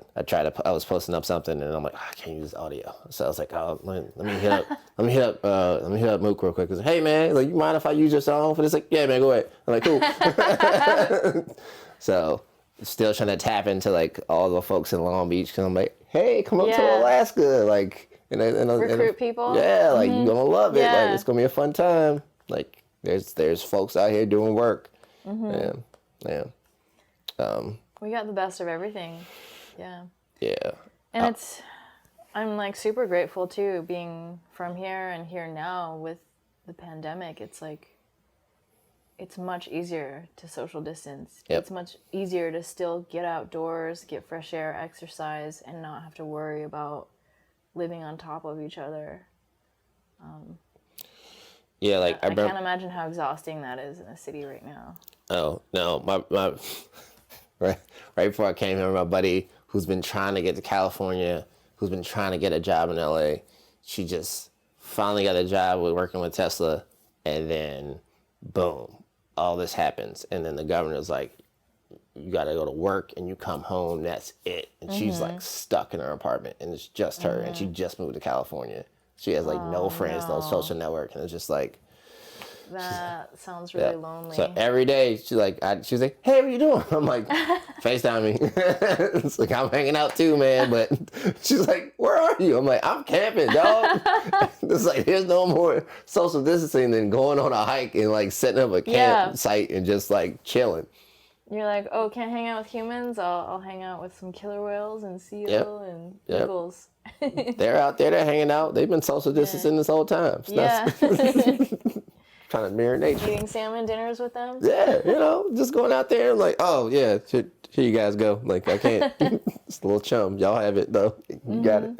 was posting up something, and I'm like, I can't use audio. So I was like, oh, let me hit up Mook real quick. Cause, hey man, like, you mind if I use your song for this? Like, yeah man, go ahead. I'm like, cool. So still trying to tap into, like, all the folks in Long Beach, because I'm like, hey, come up to Alaska, like, and recruit people. Yeah, like, you're gonna love it. Like, it's gonna be a fun time. Like, there's folks out here doing work. Yeah. We got the best of everything. Yeah. Yeah. And I'm, like, super grateful too, being from here and here now with the pandemic. It's like, it's much easier to social distance. Yep. It's much easier to still get outdoors, get fresh air, exercise, and not have to worry about living on top of each other. Yeah, like, I can't imagine how exhausting that is in a city right now. Oh, no, my right before I came here, my buddy who's been trying to get to California, who's been trying to get a job in LA, she just finally got a job working with Tesla, and then boom, all this happens, and then the governor's like, you got to go to work and you come home, that's it. And she's, like, stuck in her apartment, and it's just her, and she just moved to California. She has, like, no friends, no social network, and it's just like, that sounds really lonely. So every day she's like, hey, what you doing? I'm like, FaceTime me. It's like, I'm hanging out too, man. But she's like, where are you? I'm like, I'm camping, dog. It's like, there's no more social distancing than going on a hike and, like, setting up a campsite and just, like, chilling. You're like, oh, can't hang out with humans? I'll hang out with some killer whales and seal and eagles. They're out there, they're hanging out. They've been social distancing this whole time. Yeah. trying to mirror nature. Eating salmon dinners with them. Yeah, you know, just going out there and like, oh yeah, here you guys go. Like I can't. It's a little chum. Y'all have it though. You got it.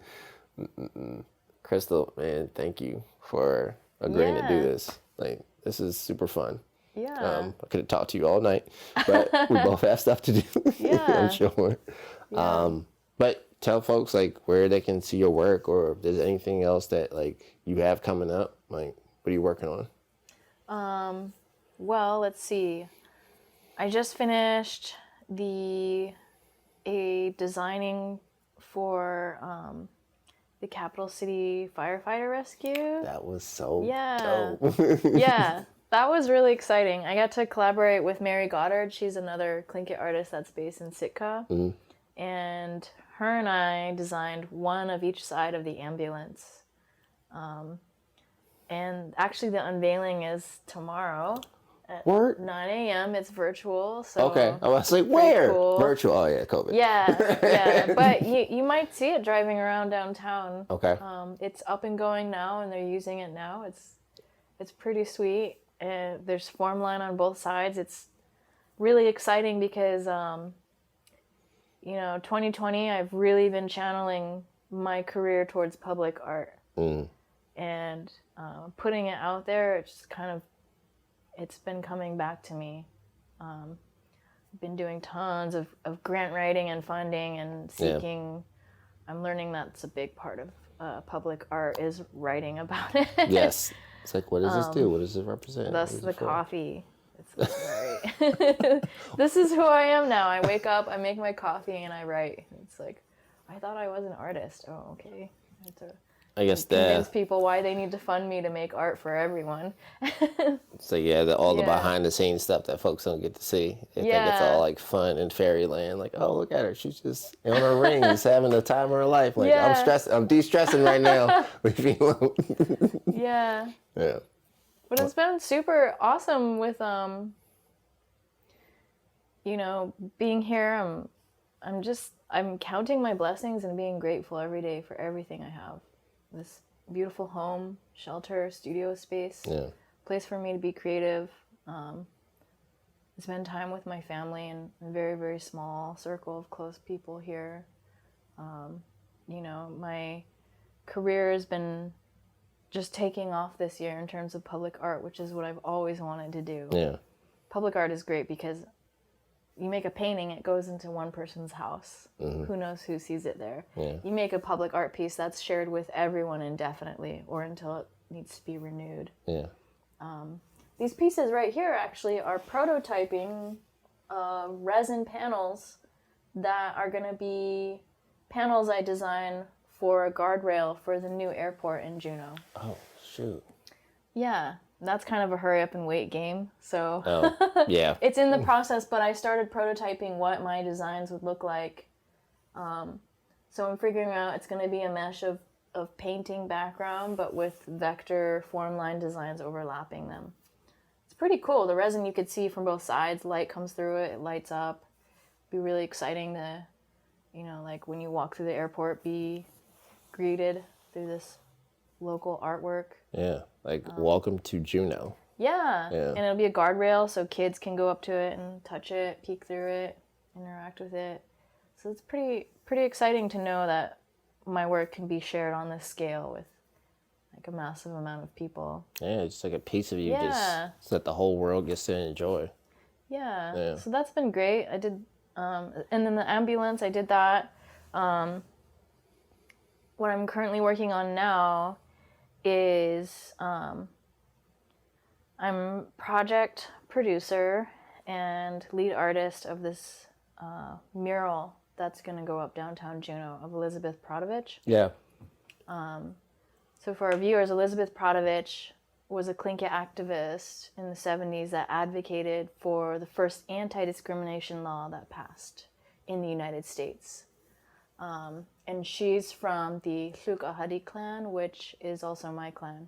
Crystal, man, thank you for agreeing to do this. Like this is super fun. Yeah. I could have talked to you all night, but we both have stuff to do. Yeah. I'm sure. Yeah. But tell folks like where they can see your work, or if there's anything else that like you have coming up. Like, what are you working on? Well, let's see. I just finished a designing for the Capital City Firefighter Rescue. That was so dope. dope. Yeah, that was really exciting. I got to collaborate with Mary Goddard. She's another Tlingit artist that's based in Sitka. And her and I designed one of each side of the ambulance. And actually the unveiling is tomorrow at 9 a.m. It's virtual. So okay. I was like, where? Cool. Virtual. Oh, yeah, COVID. Yeah. But you might see it driving around downtown. Okay. It's up and going now, and they're using it now. It's pretty sweet. And there's form line on both sides. It's really exciting because, 2020, I've really been channeling my career towards public art. And putting it out there, it's been coming back to me. I've been doing tons of grant writing and funding and seeking. Yeah. I'm learning that's a big part of public art is writing about it. Yes. It's like, what does this do? What does it represent? Thus the coffee. It's right. This is who I am now. I wake up, I make my coffee, and I write. It's like, I thought I was an artist. Oh, okay. I guess convince people why they need to fund me to make art for everyone. So all the behind the scenes stuff that folks don't get to see. They think it's all like fun and fairyland. Like, oh, look at her, she's just on her rings, having the time of her life. Like, I'm de-stressing right now. Yeah. Yeah. But it's been super awesome with being here. I'm counting my blessings and being grateful every day for everything I have. This beautiful home, shelter, studio space, place for me to be creative, spend time with my family and a very, very small circle of close people here. My career has been just taking off this year in terms of public art, which is what I've always wanted to do. Yeah. Public art is great because you make a painting, it goes into one person's house. Who knows who sees it there? Yeah. You make a public art piece that's shared with everyone indefinitely or until it needs to be renewed. Yeah. These pieces right here actually are prototyping resin panels that are going to be panels I design for a guardrail for the new airport in Juneau. Oh, shoot. Yeah. That's kind of a hurry up and wait game. So yeah. It's in the process, but I started prototyping what my designs would look like. So I'm figuring out it's going to be a mesh of painting background, but with vector form line designs overlapping them. It's pretty cool. The resin you could see from both sides, light comes through it, it lights up. It'd be really exciting to, like when you walk through the airport, be greeted through this local artwork. Yeah, like welcome to Juneau. Yeah, and it'll be a guardrail so kids can go up to it and touch it, peek through it, interact with it. So it's pretty exciting to know that my work can be shared on this scale with like a massive amount of people. Yeah, it's like a piece of you just so that the whole world gets to enjoy. Yeah. So that's been great. I did, and then the ambulance, I did that. What I'm currently working on now is I'm project producer and lead artist of this mural that's going to go up downtown Juneau of Elizabeth Prodovich. Yeah. So for our viewers, Elizabeth Prodovich was a Tlingit activist in the 70s that advocated for the first anti-discrimination law that passed in the United States. And she's from the Tlugahadi clan, which is also my clan.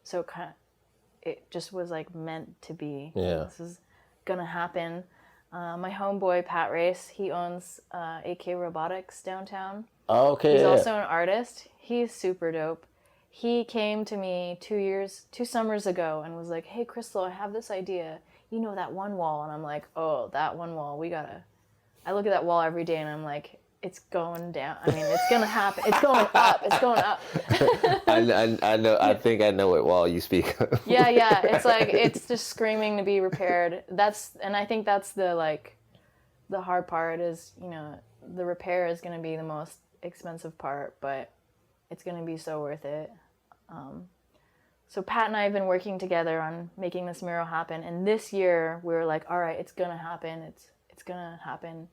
So it just was like meant to be. Yeah. This is gonna happen. My homeboy, Pat Race, he owns AK Robotics downtown. Oh, okay. He's also an artist. He's super dope. he came to me 2 summers ago and was like, hey, Crystal, I have this idea. You know that one wall? And I'm like, oh, that one wall, I look at that wall every day and I'm like, it's going down. I mean, it's going to happen. It's going up. It's going up. I know. I think I know what wall you speak of. Yeah. It's like, it's just screaming to be repaired. And I think that's the hard part is, the repair is going to be the most expensive part, but it's going to be so worth it. So Pat and I have been working together on making this mural happen. And this year we were like, all right, it's going to happen. It's going to happen.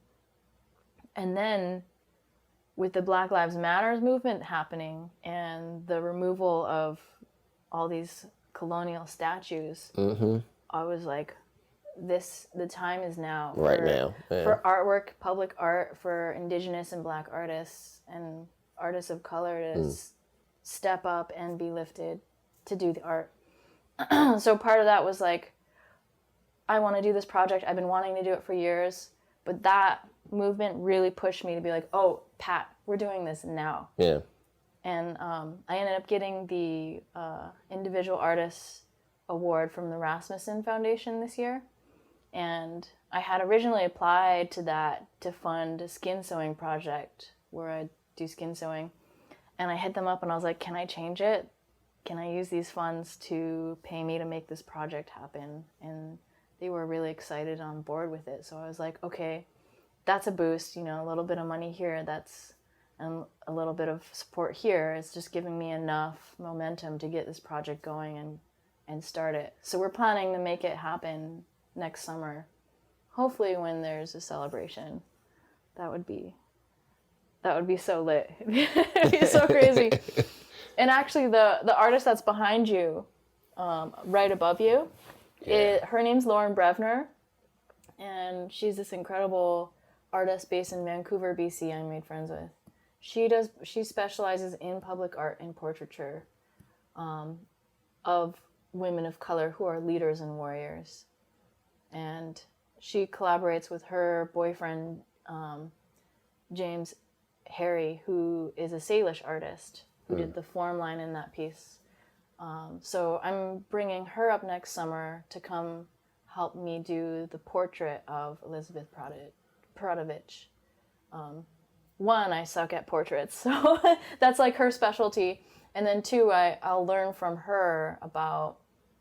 And then with the Black Lives Matter movement happening and the removal of all these colonial statues, I was like, the time is now. Right now. Yeah. For artwork, public art, for Indigenous and Black artists and artists of color to step up and be lifted to do the art. So part of that was like, I want to do this project. I've been wanting to do it for years, but that movement really pushed me to be like, oh, Pat, we're doing this now. Yeah. And I ended up getting the Individual Artists Award from the Rasmussen Foundation this year. And I had originally applied to that to fund a skin sewing project where I do skin sewing. And I hit them up and I was like, can I change it? Can I use these funds to pay me to make this project happen? And they were really excited on board with it. So I was like, okay, that's a boost, a little bit of money here, and a little bit of support here. It's just giving me enough momentum to get this project going and start it. So we're planning to make it happen next summer, hopefully when there's a celebration. That would be so lit. It'd be so crazy. And actually the artist that's behind you, right above you, her name's Lauren Brevner, and she's this incredible artist based in Vancouver, BC. I made friends with. She specializes in public art and portraiture of women of color who are leaders and warriors. And she collaborates with her boyfriend, James Harry, who is a Salish artist who did the form line in that piece. So I'm bringing her up next summer to come help me do the portrait of Elizabeth Prodovich. One, I suck at portraits, so that's like her specialty. And then two, I'll learn from her about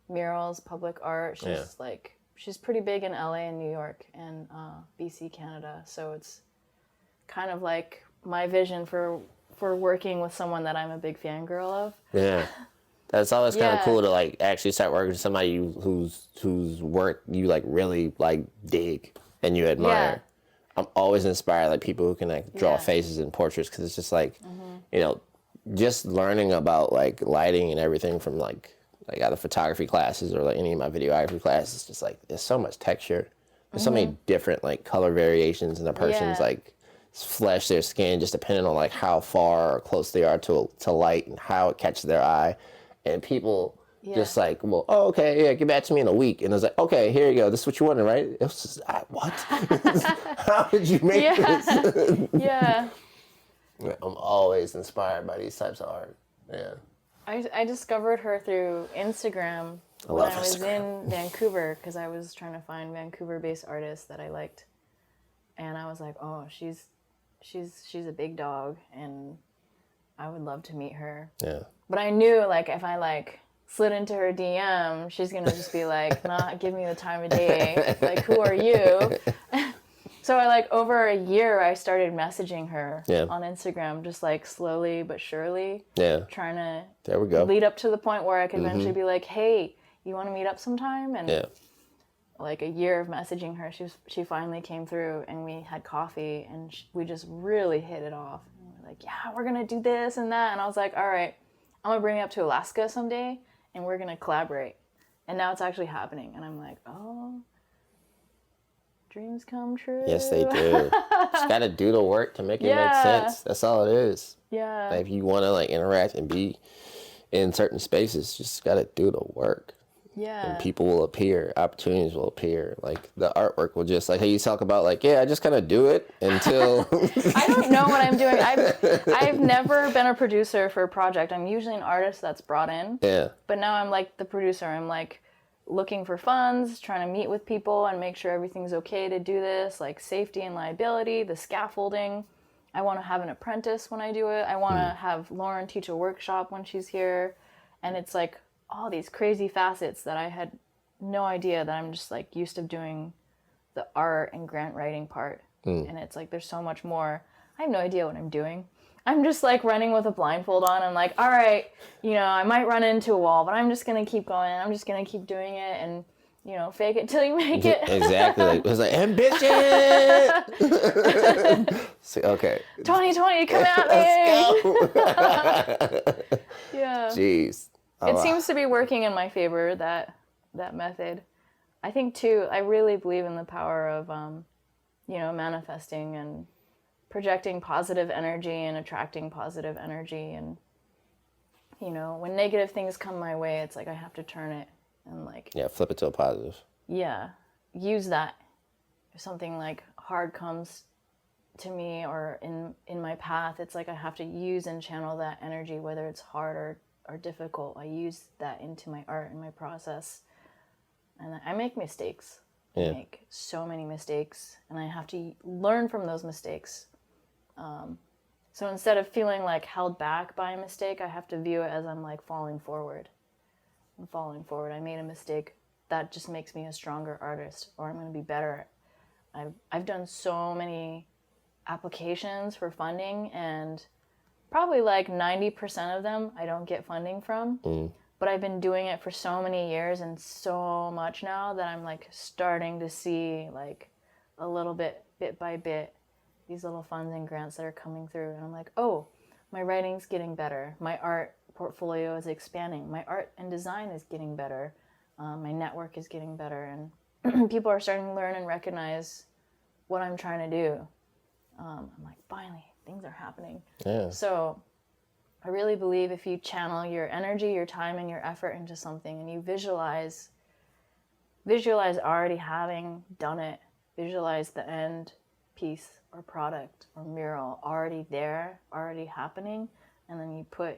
murals, public art. She's pretty big in LA and New York and BC, Canada. So it's kind of like my vision for working with someone that I'm a big fangirl of. Yeah. That's always kind of cool to like actually start working with somebody whose work you like really like dig and you admire. I'm always inspired like people who can like draw faces in portraits, because it's just like just learning about like lighting and everything from like out of photography classes or like any of my videography classes. Just like there's so much texture, there's so many different like color variations in a person's like flesh, their skin, just depending on like how far or close they are to light and how it catches their eye. And people just like, well, oh, okay, yeah, get back to me in a week. And I was like, okay, here you go. This is what you wanted, right? It was just, what? How did you make this? Yeah. I'm always inspired by these types of art. Yeah. I discovered her through Instagram when I was in Vancouver, because I was trying to find Vancouver-based artists that I liked. And I was like, oh, she's a big dog, and I would love to meet her. Yeah. But I knew, like, if I, like, slid into her DM, she's going to just be like, not give me the time of day. Like, who are you? So I, like, over a year, I started messaging her on Instagram, just, like, slowly but surely. Yeah. Trying to lead up to the point where I could eventually be like, hey, you want to meet up sometime? And, like, a year of messaging her, she finally came through, and we had coffee, and we just really hit it off. And we're like, yeah, we're going to do this and that. And I was like, all right, I'm going to bring you up to Alaska someday, and we're going to collaborate. And now it's actually happening. And I'm like, oh, dreams come true. Yes, they do. Just got to do the work to make it make sense. That's all it is. Yeah. Like, if you want to, like, interact and be in certain spaces, just got to do the work. Yeah. And people will appear, opportunities will appear. Like the artwork will just like, hey, you talk about like, yeah, I just kind of do it until. I don't know what I'm doing. I've never been a producer for a project. I'm usually an artist that's brought in. Yeah. But now I'm like the producer. I'm like looking for funds, trying to meet with people and make sure everything's okay to do this, like safety and liability, the scaffolding. I want to have an apprentice when I do it. I want to have Lauren teach a workshop when she's here. And it's like all these crazy facets that I had no idea that I'm just like used to doing the art and grant writing part. And it's like there's so much more. I have no idea what I'm doing. I'm just like running with a blindfold on. I'm like, all right, you know, I might run into a wall, but I'm just going to keep going. I'm just going to keep doing it and, you know, fake it till you make it. Exactly. Like, it was like, ambition! So, okay. 2020, come at me! Let's go! Yeah. Jeez. Oh, It seems to be working in my favor, that method. I think, too, I really believe in the power of, you know, manifesting and projecting positive energy and attracting positive energy. And, you know, when negative things come my way, it's like I have to turn it and, like... Yeah, flip it to a positive. Yeah. Use that. If something, like, hard comes to me or in my path, it's like I have to use and channel that energy, whether it's hard or difficult. I use that into my art and my process. And I make mistakes. I make so many mistakes, and I have to learn from those mistakes. So instead of feeling like held back by a mistake, I have to view it as I'm like falling forward. I'm falling forward. I made a mistake. That just makes me a stronger artist, or I'm going to be better. I've done so many applications for funding, and probably like 90% of them I don't get funding from. But I've been doing it for so many years and so much now that I'm like starting to see like a little bit by bit, these little funds and grants that are coming through. And I'm like, oh, my writing's getting better. My art portfolio is expanding. My art and design is getting better. My network is getting better. And people are starting to learn and recognize what I'm trying to do. I'm like, finally, things are happening. Yeah. So I really believe if you channel your energy, your time, and your effort into something, and you visualize already having done it, visualize the end piece or product or mural already there, already happening, and then you put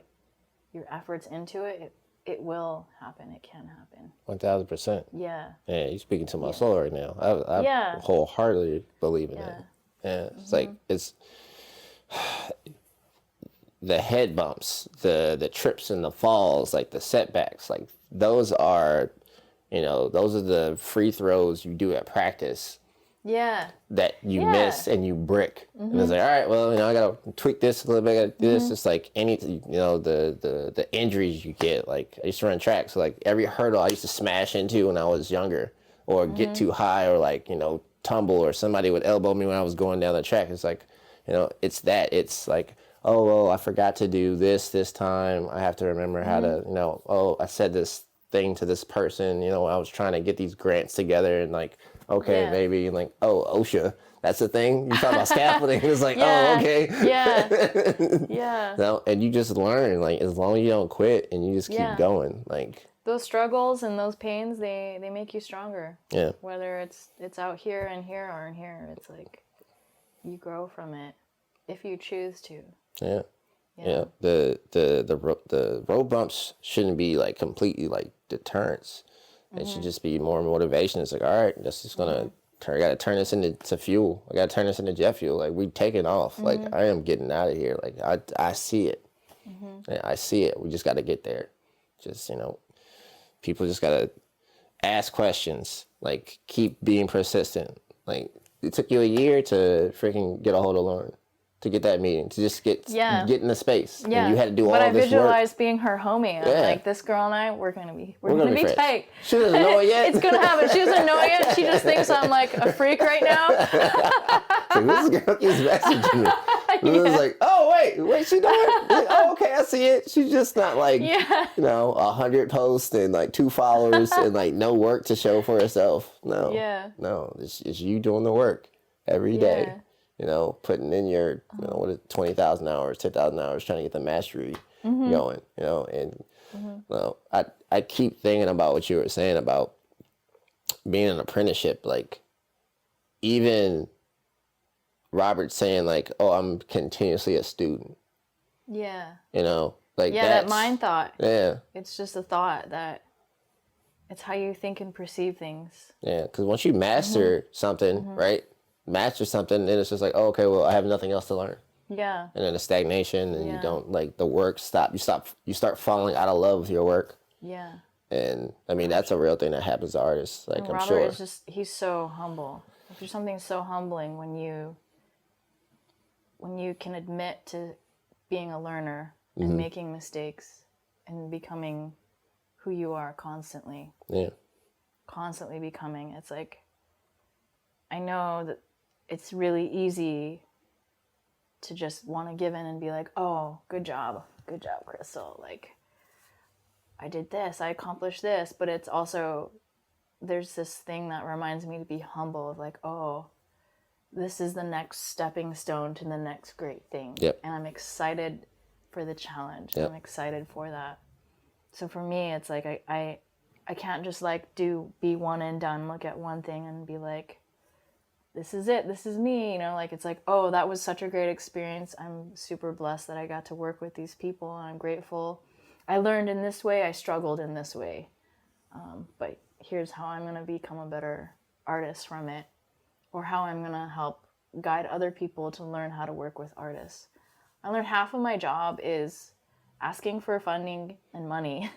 your efforts into it, it will happen. It can happen. 1,000%. Yeah. Yeah, you're speaking to my soul right now. I wholeheartedly believe in that. Yeah, it's like, it's the head bumps, the trips and the falls, like the setbacks, like those are, you know, those are the free throws you do at practice. Yeah. That you miss and you brick. And it's like, all right, well, you know, I got to tweak this a little bit. I got to do this. It's like you know, the injuries you get. Like, I used to run track. So, like, every hurdle I used to smash into when I was younger or get too high or, like, you know, tumble or somebody would elbow me when I was going down the track. It's like, you know, it's that. It's like, oh, well, I forgot to do this time. I have to remember how to, you know, oh, I said this thing to this person. You know, I was trying to get these grants together and, like, okay, maybe like, oh, OSHA, that's the thing. You talk about scaffolding. It's like, oh, okay. Yeah. Yeah. No, and you just learn, like, as long as you don't quit and you just keep going, like. Those struggles and those pains, they make you stronger. Yeah. Whether it's out here and here or in here, it's like you grow from it if you choose to. Yeah. Yeah. The road bumps shouldn't be like completely like deterrents. It should just be more motivation. It's like, all right, this is gonna I gotta turn this into fuel. I gotta turn this into jet fuel. Like, we taking off. Like, I am getting out of here. Like, I see it. Yeah, I see it. We just gotta get there. Just, you know, people just gotta ask questions. Like, keep being persistent. Like, it took you a year to freaking get a hold of Lauren. To get that meeting, to just get in the space. Yeah. And you had to do all this work. But I visualized visualized being her homie. I'm like, this girl and I, we're gonna be tight. She doesn't know it yet. It's gonna happen. She doesn't know it yet. She just thinks I'm like a freak right now. So this girl keeps messaging me. It was like, oh wait, she doing it? Like, oh, okay, I see it. She's just not like, you know, 100 posts and like 2 followers and like no work to show for herself. No. Yeah. No, it's you doing the work every day. You know, putting in your, you know, 20,000 hours, 10,000 hours, trying to get the mastery going, you know, and Well, I keep thinking about what you were saying about being an apprenticeship. Like, even Robert saying like, "Oh, I'm continuously a student." Yeah. You know, like that mind thought. Yeah. It's just a thought that it's how you think and perceive things. Yeah, because once you master something, right? Master something, then it's just like, oh, okay, well, I have nothing else to learn. Yeah. And then a stagnation, and you don't like the work stop. You start falling out of love with your work. Yeah. And I mean, that's a real thing that happens to artists. Like, I'm Robert sure. is he's so humble. There's something so humbling when you can admit to being a learner and making mistakes and becoming who you are constantly. Yeah. Constantly becoming. It's like, I know that it's really easy to just want to give in and be like, oh, good job, Crystal. Like, I did this, I accomplished this, but it's also, there's this thing that reminds me to be humble of like, oh, this is the next stepping stone to the next great thing. Yep. And I'm excited for the challenge. Yep. I'm excited for that. So for me, it's like, I can't just like be one and done, look at one thing and be like, this is it, this is me, you know, like, it's like, oh, that was such a great experience. I'm super blessed that I got to work with these people, and I'm grateful. I learned in this way, I struggled in this way. But here's how I'm going to become a better artist from it, or how I'm going to help guide other people to learn how to work with artists. I learned half of my job is asking for funding and money,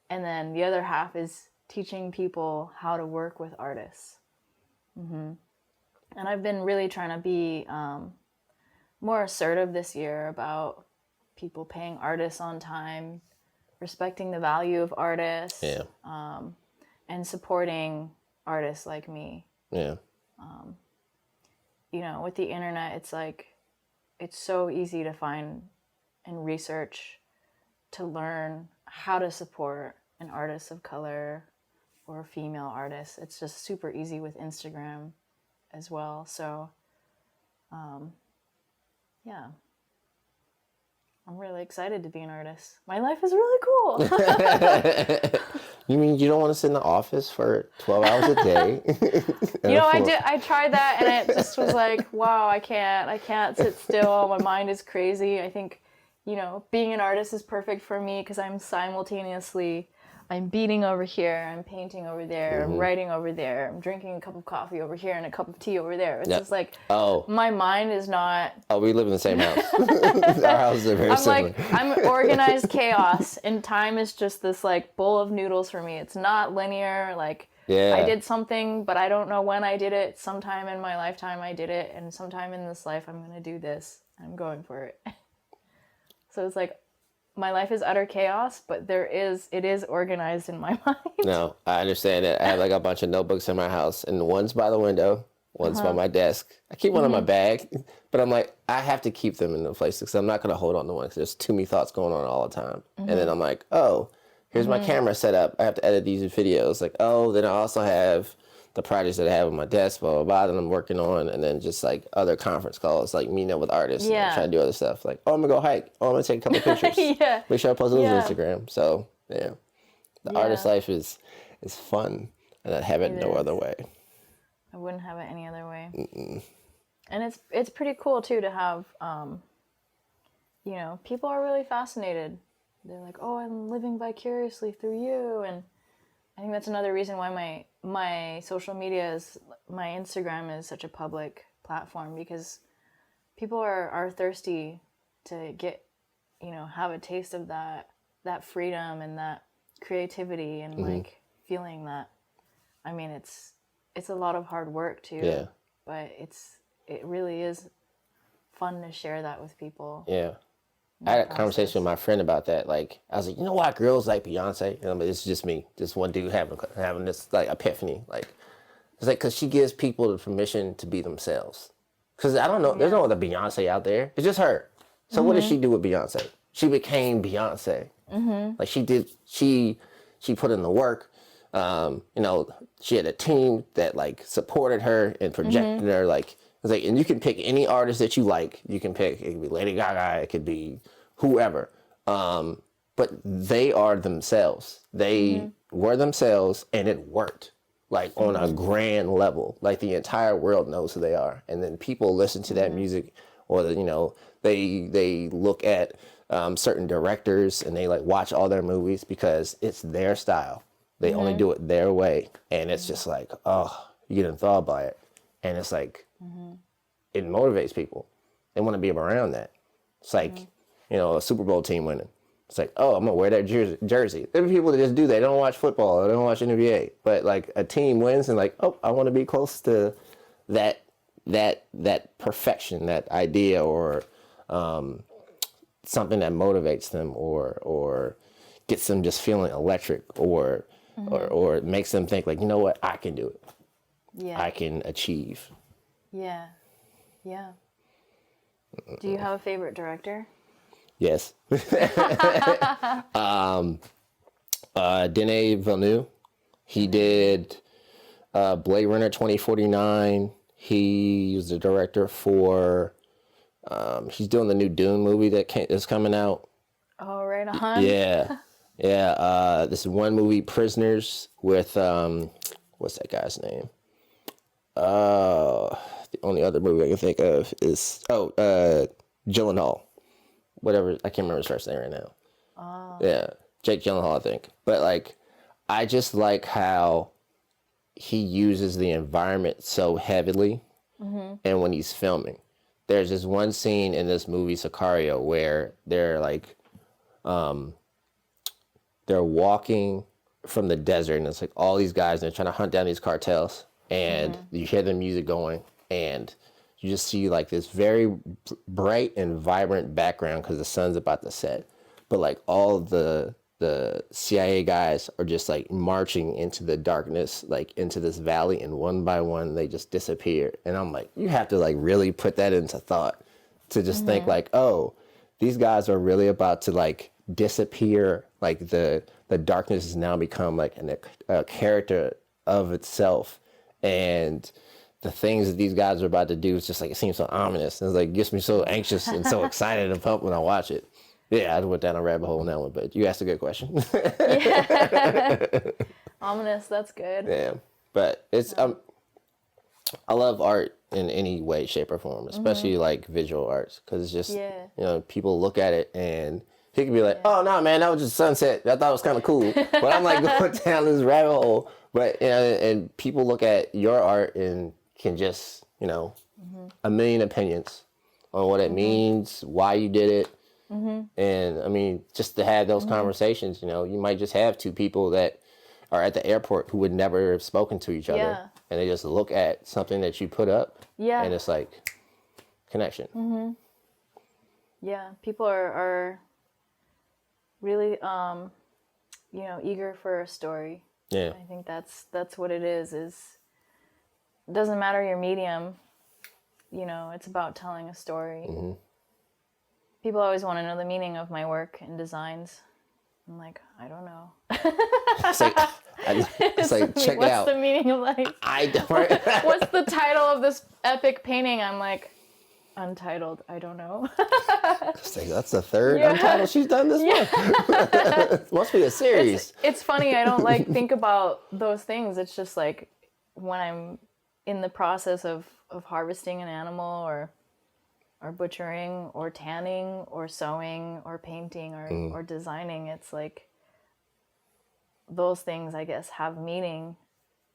and then the other half is teaching people how to work with artists. And I've been really trying to be more assertive this year about people paying artists on time, respecting the value of artists, and supporting artists like me. Yeah. You know, with the internet, it's like, it's so easy to find and research to learn how to support an artist of color or a female artist. It's just super easy with Instagram as well. So, yeah. I'm really excited to be an artist. My life is really cool. You mean you don't want to sit in the office for 12 hours a day? You know, I tried that, and it just was like, wow, I can't sit still. My mind is crazy. I think, you know, being an artist is perfect for me because I'm beading over here, I'm painting over there, I'm writing over there, I'm drinking a cup of coffee over here and a cup of tea over there. It's just like, my mind is not... Oh, we live in the same house. Our houses are very similar. I'm organized chaos, and time is just this like bowl of noodles for me. It's not linear, like, I did something, but I don't know when I did it. Sometime in my lifetime I did it, and sometime in this life I'm going to do this. I'm going for it. So it's like, my life is utter chaos, but it is organized in my mind. No, I understand that. I have like a bunch of notebooks in my house, and one's by the window, one's by my desk. I keep one in my bag, but I'm like, I have to keep them in the place because I'm not going to hold on to one because there's too many thoughts going on all the time. And then I'm like, oh, here's my camera set up. I have to edit these videos. Like, oh, then I also have the projects that I have on my desk, blah, blah, blah, that I'm working on, and then just like other conference calls, like meeting up with artists and trying to do other stuff. Like, oh, I'm gonna go hike. Oh, I'm gonna take a couple of pictures. Make sure I post those on Instagram. So yeah, the artist life is fun, and I have it no other way. I wouldn't have it any other way. And it's pretty cool too to have, you know, people are really fascinated. They're like, oh, I'm living vicariously through you, and I think that's another reason why my social media my Instagram is such a public platform, because people are thirsty to get, you know, have a taste of that freedom and that creativity and like feeling that. I mean, it's a lot of hard work too, but it really is fun to share that with people. Yeah. I had a conversation with my friend about that. Like, I was like, you know why girls like Beyonce? And it's just me, just one dude having this like epiphany. Like, it's like because she gives people the permission to be themselves. Because I don't know, there's no other Beyonce out there. It's just her. So what did she do with Beyonce? She became Beyonce. Like she put in the work. You know, she had a team that like supported her and projected her. Like, it's like, and you can pick any artist that you like. You can pick, it could be Lady Gaga, it could be whoever. but they are themselves. They were themselves, and it worked, like on a grand level. Like the entire world knows who they are, and then people listen to that music, or they look at certain directors and they like watch all their movies because it's their style. They only do it their way, and it's just like, oh, you get enthralled by it, and it's like it motivates people. They want to be around that. It's like a Super Bowl team winning. It's like, oh, I'm gonna wear that jersey. There are people that just do that. They don't watch football. They don't watch NBA. But like a team wins and like, oh, I want to be close to that perfection, that idea, or something that motivates them, or gets them just feeling electric, or makes them think like, you know what, I can do it. Yeah. I can achieve. Yeah. Yeah. Do you have a favorite director? Yes. Denis Villeneuve. He did Blade Runner 2049. He was the director for, he's doing the new Dune movie that's coming out. Oh, right on. Yeah. Yeah. This one movie, Prisoners, with, what's that guy's name? The only other movie I can think of is, Gyllenhaal. Whatever, I can't remember his first name right now. Oh. Yeah, Jake Gyllenhaal, I think. But like, I just like how he uses the environment so heavily, and when he's filming, there's this one scene in this movie Sicario where they're like, they're walking from the desert, and it's like all these guys, and they're trying to hunt down these cartels, and you hear the music going, and you just see like this very bright and vibrant background because the sun's about to set. But like all the CIA guys are just like marching into the darkness, like into this valley, and one by one they just disappear. And I'm like, you have to like really put that into thought to just think like, oh, these guys are really about to like disappear. Like the darkness has now become like a character of itself. And the things that these guys are about to do is just like, it seems so ominous. And it's like, gets me so anxious and so excited and pumped when I watch it. Yeah, I went down a rabbit hole on that one, but you asked a good question. Ominous, that's good. Yeah, but it's, I love art in any way, shape, or form, especially like visual arts, because it's just, people look at it and he can be like, oh, no, man, that was just sunset. I thought it was kind of cool. But I'm like going down this rabbit hole. But, and people look at your art and can just, a million opinions on what it means, why you did it. And I mean, just to have those conversations, you might just have two people that are at the airport who would never have spoken to each other. And they just look at something that you put up. And it's like connection. Yeah, people are really, eager for a story. Yeah. I think that's what it is it doesn't matter your medium, it's about telling a story. People always want to know the meaning of my work and designs. I'm like, I don't know. It's like check it out. What's the meaning of life? I don't. What's the title of this epic painting? I'm like, untitled. I don't know. That's the third untitled she's done this month. Must be a series. It's funny. I don't think about those things. It's just like when I'm in the process of harvesting an animal or butchering or tanning or sewing or painting or designing, it's like those things, I guess, have meaning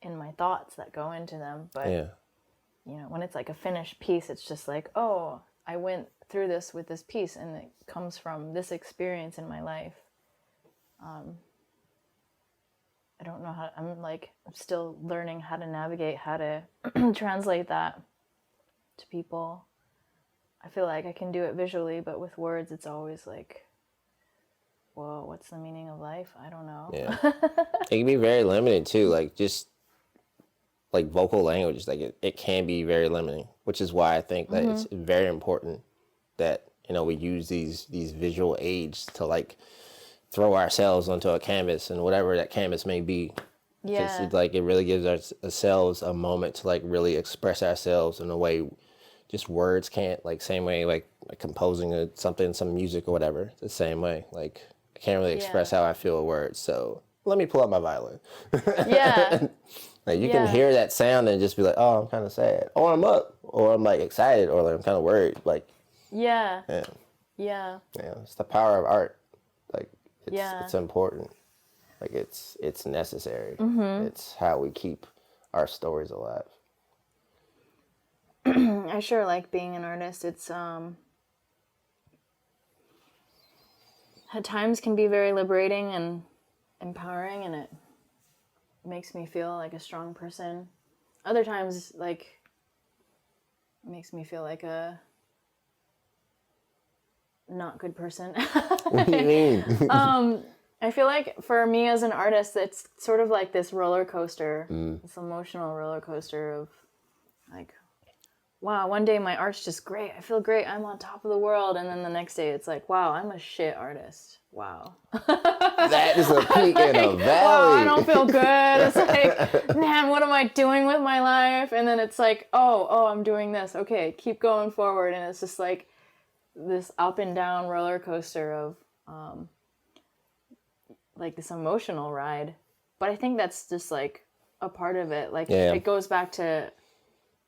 in my thoughts that go into them. But when it's like a finished piece, it's just like, oh, I went through this with this piece and it comes from this experience in my life. I don't know how, I'm still learning how to navigate, how to translate that to people. I feel like I can do it visually, but with words, it's always like, whoa, what's the meaning of life? I don't know. Yeah. It can be very limiting too. Like just like vocal language, like it can be very limiting, which is why I think that it's very important that, we use these visual aids to like throw ourselves onto a canvas and whatever that canvas may be. Yeah. It really gives ourselves a moment to like really express ourselves in a way just words can't, like same way, like composing some music or whatever, the same way, like can't really express how I feel with words, so let me pull out my violin. Yeah. Like you can hear that sound and just be like, oh, I'm kind of sad, or I'm up, or I'm like excited, or like, I'm kind of worried. Like, Yeah. yeah, Yeah. yeah, it's the power of art. Like, Yeah. it's important. Like, it's necessary. Mm-hmm. It's how we keep our stories alive. I sure like being an artist. It's at times can be very liberating and empowering, and it makes me feel like a strong person. Other times, like, it makes me feel like a not good person. What do you mean? I feel like for me as an artist, it's sort of like this roller coaster, this emotional roller coaster of like, wow, one day my art's just great. I feel great. I'm on top of the world. And then the next day it's like, wow, I'm a shit artist. Wow. That is a peak in a valley. Wow, I don't feel good. It's like, man, what am I doing with my life? And then it's like, oh, I'm doing this. Okay, keep going forward. And it's just like this up and down roller coaster of like this emotional ride. But I think that's just like a part of it. Like it goes back to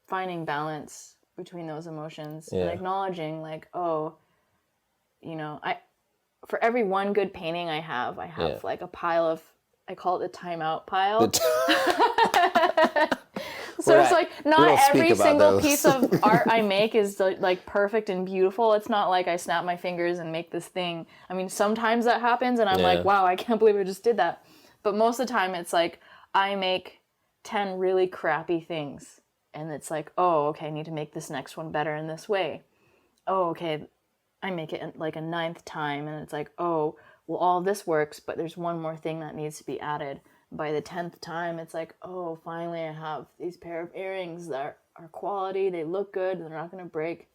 finding balance between those emotions and acknowledging like, oh, you know, for every one good painting I have like a pile of, I call it the timeout pile. So it's like not every single piece of art I make is like perfect and beautiful. It's not like I snap my fingers and make this thing. I mean, sometimes that happens and I'm like, wow, I can't believe I just did that. But most of the time it's like I make 10 really crappy things. And it's like, oh, okay, I need to make this next one better in this way. Oh, okay, I make it like a 9th time. And it's like, oh, well, all this works, but there's one more thing that needs to be added. By the 10th time, it's like, oh, finally I have these pair of earrings that are quality. They look good. They're not going to break.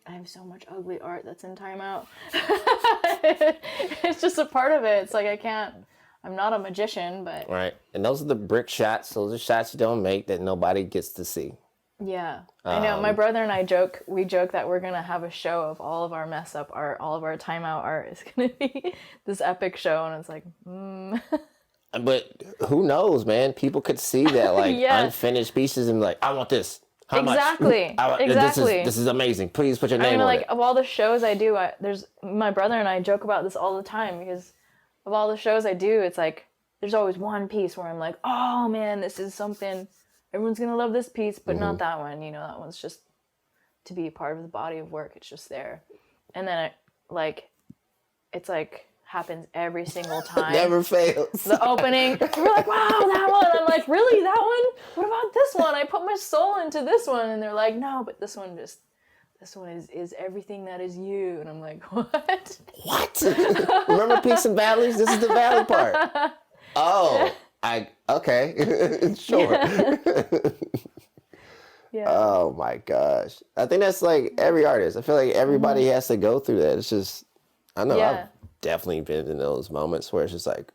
I have so much ugly art that's in timeout. It's just a part of it. It's like I'm not a magician, but... Right. And those are the brick shots. Those are shots you don't make that nobody gets to see. Yeah. I know. My brother and I joke that we're going to have a show of all of our mess up art. All of our timeout art is going to be this epic show. And it's like, But who knows, man? People could see that like unfinished pieces and be like, I want this. How much? Exactly. This is amazing. Please put your name on like, it. Of all the shows I do, there's my brother and I joke about this all the time because of all the shows I do, it's like there's always one piece where I'm like, oh man, this is something everyone's gonna love this piece, but not that one. You know, that one's just to be part of the body of work. It's just there, and then it's like happens every single time. Never fails. The opening, we're like, wow, that one. I'm like, really, that one? What about this one? I put my soul into this one, and they're like, no, but this one is everything that is you. And I'm like, what? Remember peaks and valleys? This is the valley part. Oh, okay. Sure. Yeah. Oh my gosh. I think that's like every artist. I feel like everybody has to go through that. It's just, I know I've definitely been in those moments where it's just like,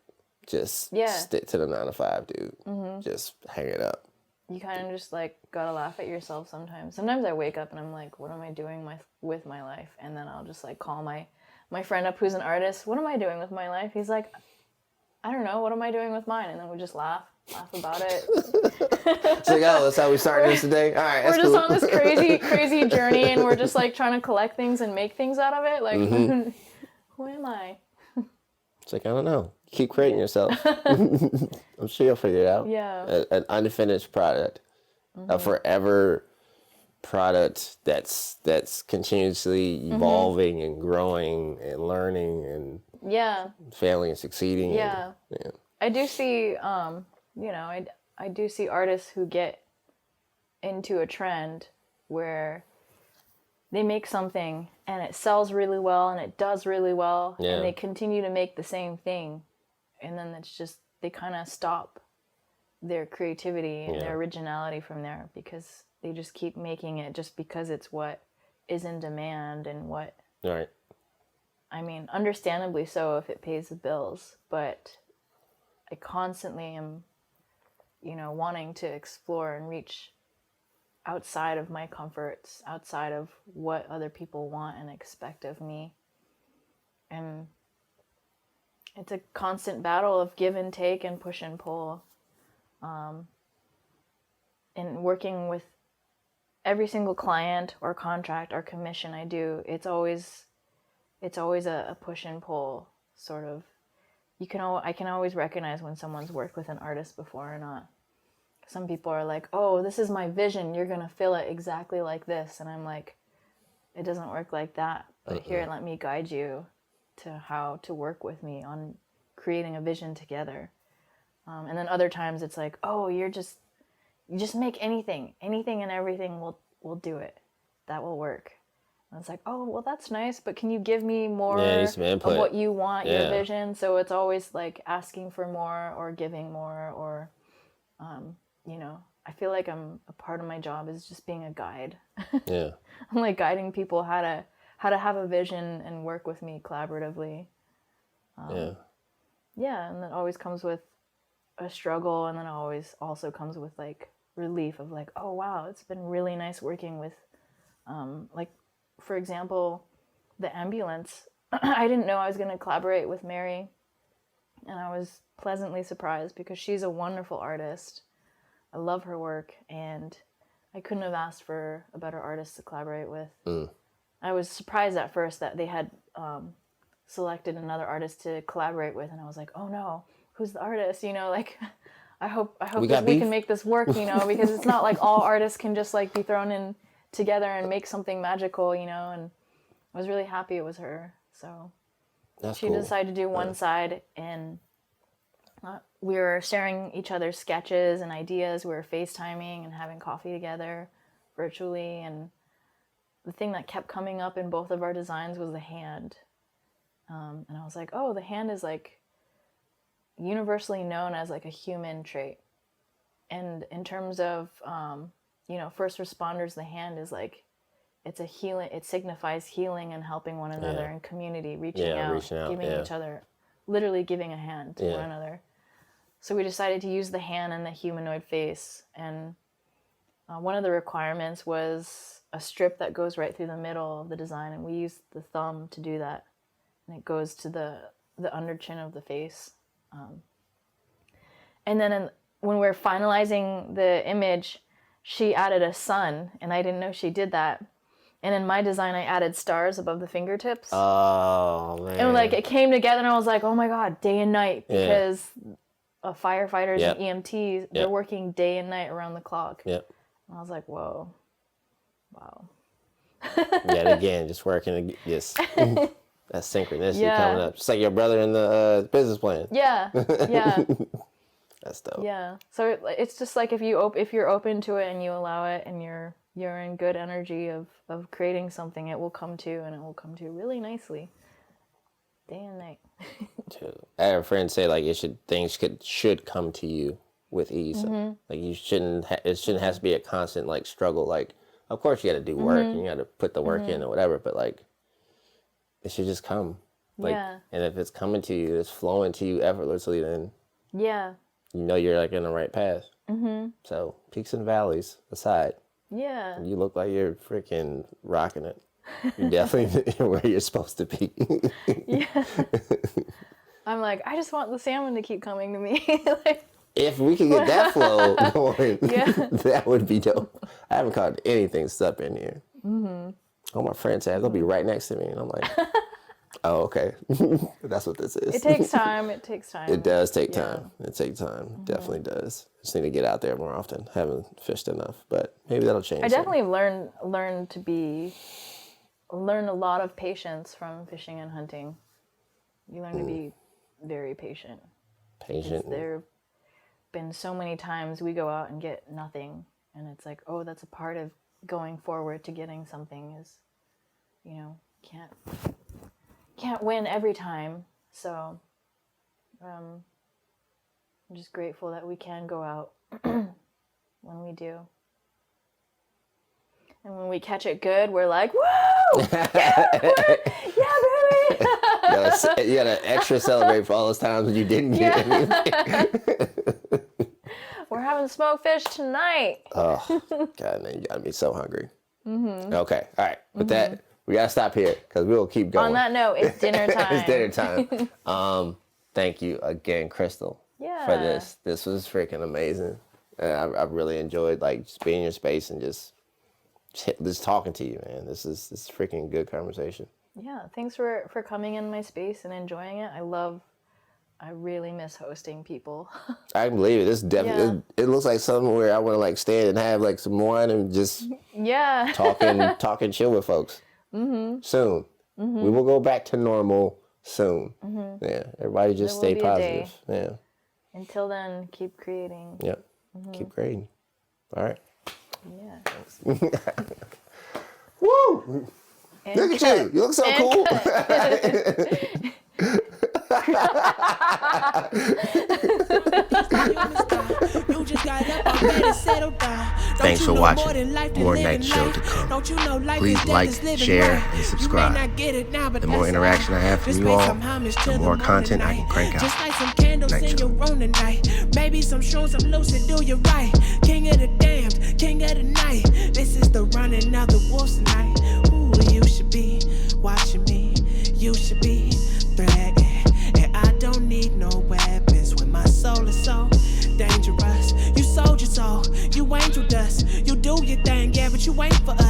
just stick to the 9 to 5, dude. Just hang it up. You kind of just like gotta laugh at yourself sometimes. Sometimes I wake up and I'm like, what am I doing with my life? And then I'll just like call my friend up who's an artist. What am I doing with my life? He's like, I don't know. What am I doing with mine? And then we just laugh about it. It's like, oh, that's how we started this today? All right, that's We're just on this crazy journey, and we're just like trying to collect things and make things out of it. Like, who am I? It's like, I don't know. Keep creating yourself. I'm sure you'll figure it out. Yeah. An unfinished product. A forever product that's continuously evolving and growing and learning and failing and succeeding. Yeah. I do see, I do see artists who get into a trend where they make something and it sells really well and it does really well and they continue to make the same thing, and then it's just they kind of stop their creativity and their originality from there because they just keep making it just because it's what is in demand and what I mean, understandably so if it pays the bills, but I constantly am wanting to explore and reach outside of my comforts, outside of what other people want and expect of me. And it's a constant battle of give and take and push and pull. And working with every single client or contract or commission I do, it's always a push and pull sort of. I can always recognize when someone's worked with an artist before or not. Some people are like, oh, this is my vision, you're gonna fill it exactly like this, and I'm like, it doesn't work like that, but here, let me guide you to how to work with me on creating a vision together. And then other times it's like, oh, you just make anything and everything will do it. That will work. And it's like, oh, well, that's nice, but can you give me more of what you want, your vision? So it's always like asking for more or giving more, or, I feel like a part of my job is just being a guide. Yeah. I'm like guiding people how to have a vision and work with me collaboratively. Yeah, and that always comes with a struggle, and then always also comes with like relief of like, oh wow, it's been really nice working with, like, for example, the ambulance. I didn't know I was going to collaborate with Mary, and I was pleasantly surprised because she's a wonderful artist. I love her work, and I couldn't have asked for a better artist to collaborate with. I was surprised at first that they had selected another artist to collaborate with, and I was like, oh no, who's the artist? Like, I hope we can make this work, because it's not like all artists can just like be thrown in together and make something magical, and I was really happy it was her. So she decided to do one side, and we were sharing each other's sketches and ideas. We were FaceTiming and having coffee together virtually, and the thing that kept coming up in both of our designs was the hand. And I was like, oh, the hand is like universally known as like a human trait. And in terms of, first responders, the hand is like, it's a healing, it signifies healing and helping one another and community, reaching out, giving each other, literally giving a hand to one another. So we decided to use the hand and the humanoid face. And one of the requirements was a strip that goes right through the middle of the design. And we used the thumb to do that. And it goes to the under chin of the face. And then when we're finalizing the image, she added a sun, and I didn't know she did that. And in my design, I added stars above the fingertips. Oh, man. And like it came together, and I was like, oh my God, day and night. Because firefighters and EMTs, they're working day and night around the clock. Yep. And I was like, whoa. Wow. Yet again, just working, just that synchronicity coming up. Just like your brother in the business plan. Yeah. That's dope. Yeah. So it's just like if you're open to it and you allow it, and you're in good energy of creating something, it will come to you, and it will come to you really nicely. Day and night. I had a friend say like things should come to you with ease. Mm-hmm. Like it shouldn't have to be a constant like struggle. Like of course you got to do work and you got to put the work in or whatever, but like it should just come. Like and if it's coming to you, it's flowing to you effortlessly, then you're like in the right path. Mm-hmm. So peaks and valleys aside, you look like you're freaking rocking it. You're definitely where you're supposed to be. I'm like, I just want the salmon to keep coming to me. Like, if we could get that flow going, that would be dope. I haven't caught anything stuck in here. Mm-hmm. All my friends have, they'll be right next to me, and I'm like, oh, okay. That's what this is. It takes time. It does take time. It takes time. Mm-hmm. Definitely does. Just need to get out there more often. Haven't fished enough, but maybe that'll change. I definitely learned a lot of patience from fishing and hunting. You learn to be very patient. There have been so many times we go out and get nothing, and it's like, oh, that's a part of going forward to getting something is, can't win every time. So I'm just grateful that we can go out when we do. And when we catch it good, we're like, woo! Yeah, baby! You gotta extra celebrate for all those times when you didn't get anything. We're having smoked fish tonight. Oh, God, man, you gotta be so hungry. Mm-hmm. Okay, all right. With that, we gotta stop here because we will keep going. On that note, it's dinner time. It's dinner time. thank you again, Crystal, for this. This was freaking amazing. I really enjoyed like just being in your space and just talking to you, man. This is freaking good conversation. Yeah, thanks for coming in my space and enjoying it. I really miss hosting people. I can believe it. This definitely it looks like something where I want to like stand and have like some wine and just talking chill with folks. Soon. We will go back to normal soon. Yeah, everybody just stay positive. Yeah. Until then, keep creating. Yep. Keep creating. All right. Yeah. Woo! And look at you. You look so cool. Thanks for watching. More Night Show to come. Please like, share, and subscribe. The more interaction I have from you all, the more content I can crank out. Night Show. Maybe some shrooms, I'm lucid, do you right. King of the damned, king of the night. This is the running of the wolves tonight. Ooh, you should be watching me. You should be threatened. And I don't need no weapons when my soul is so dangerous. You sold your soul, you angel dust. You do your thing, yeah, but you ain't for us.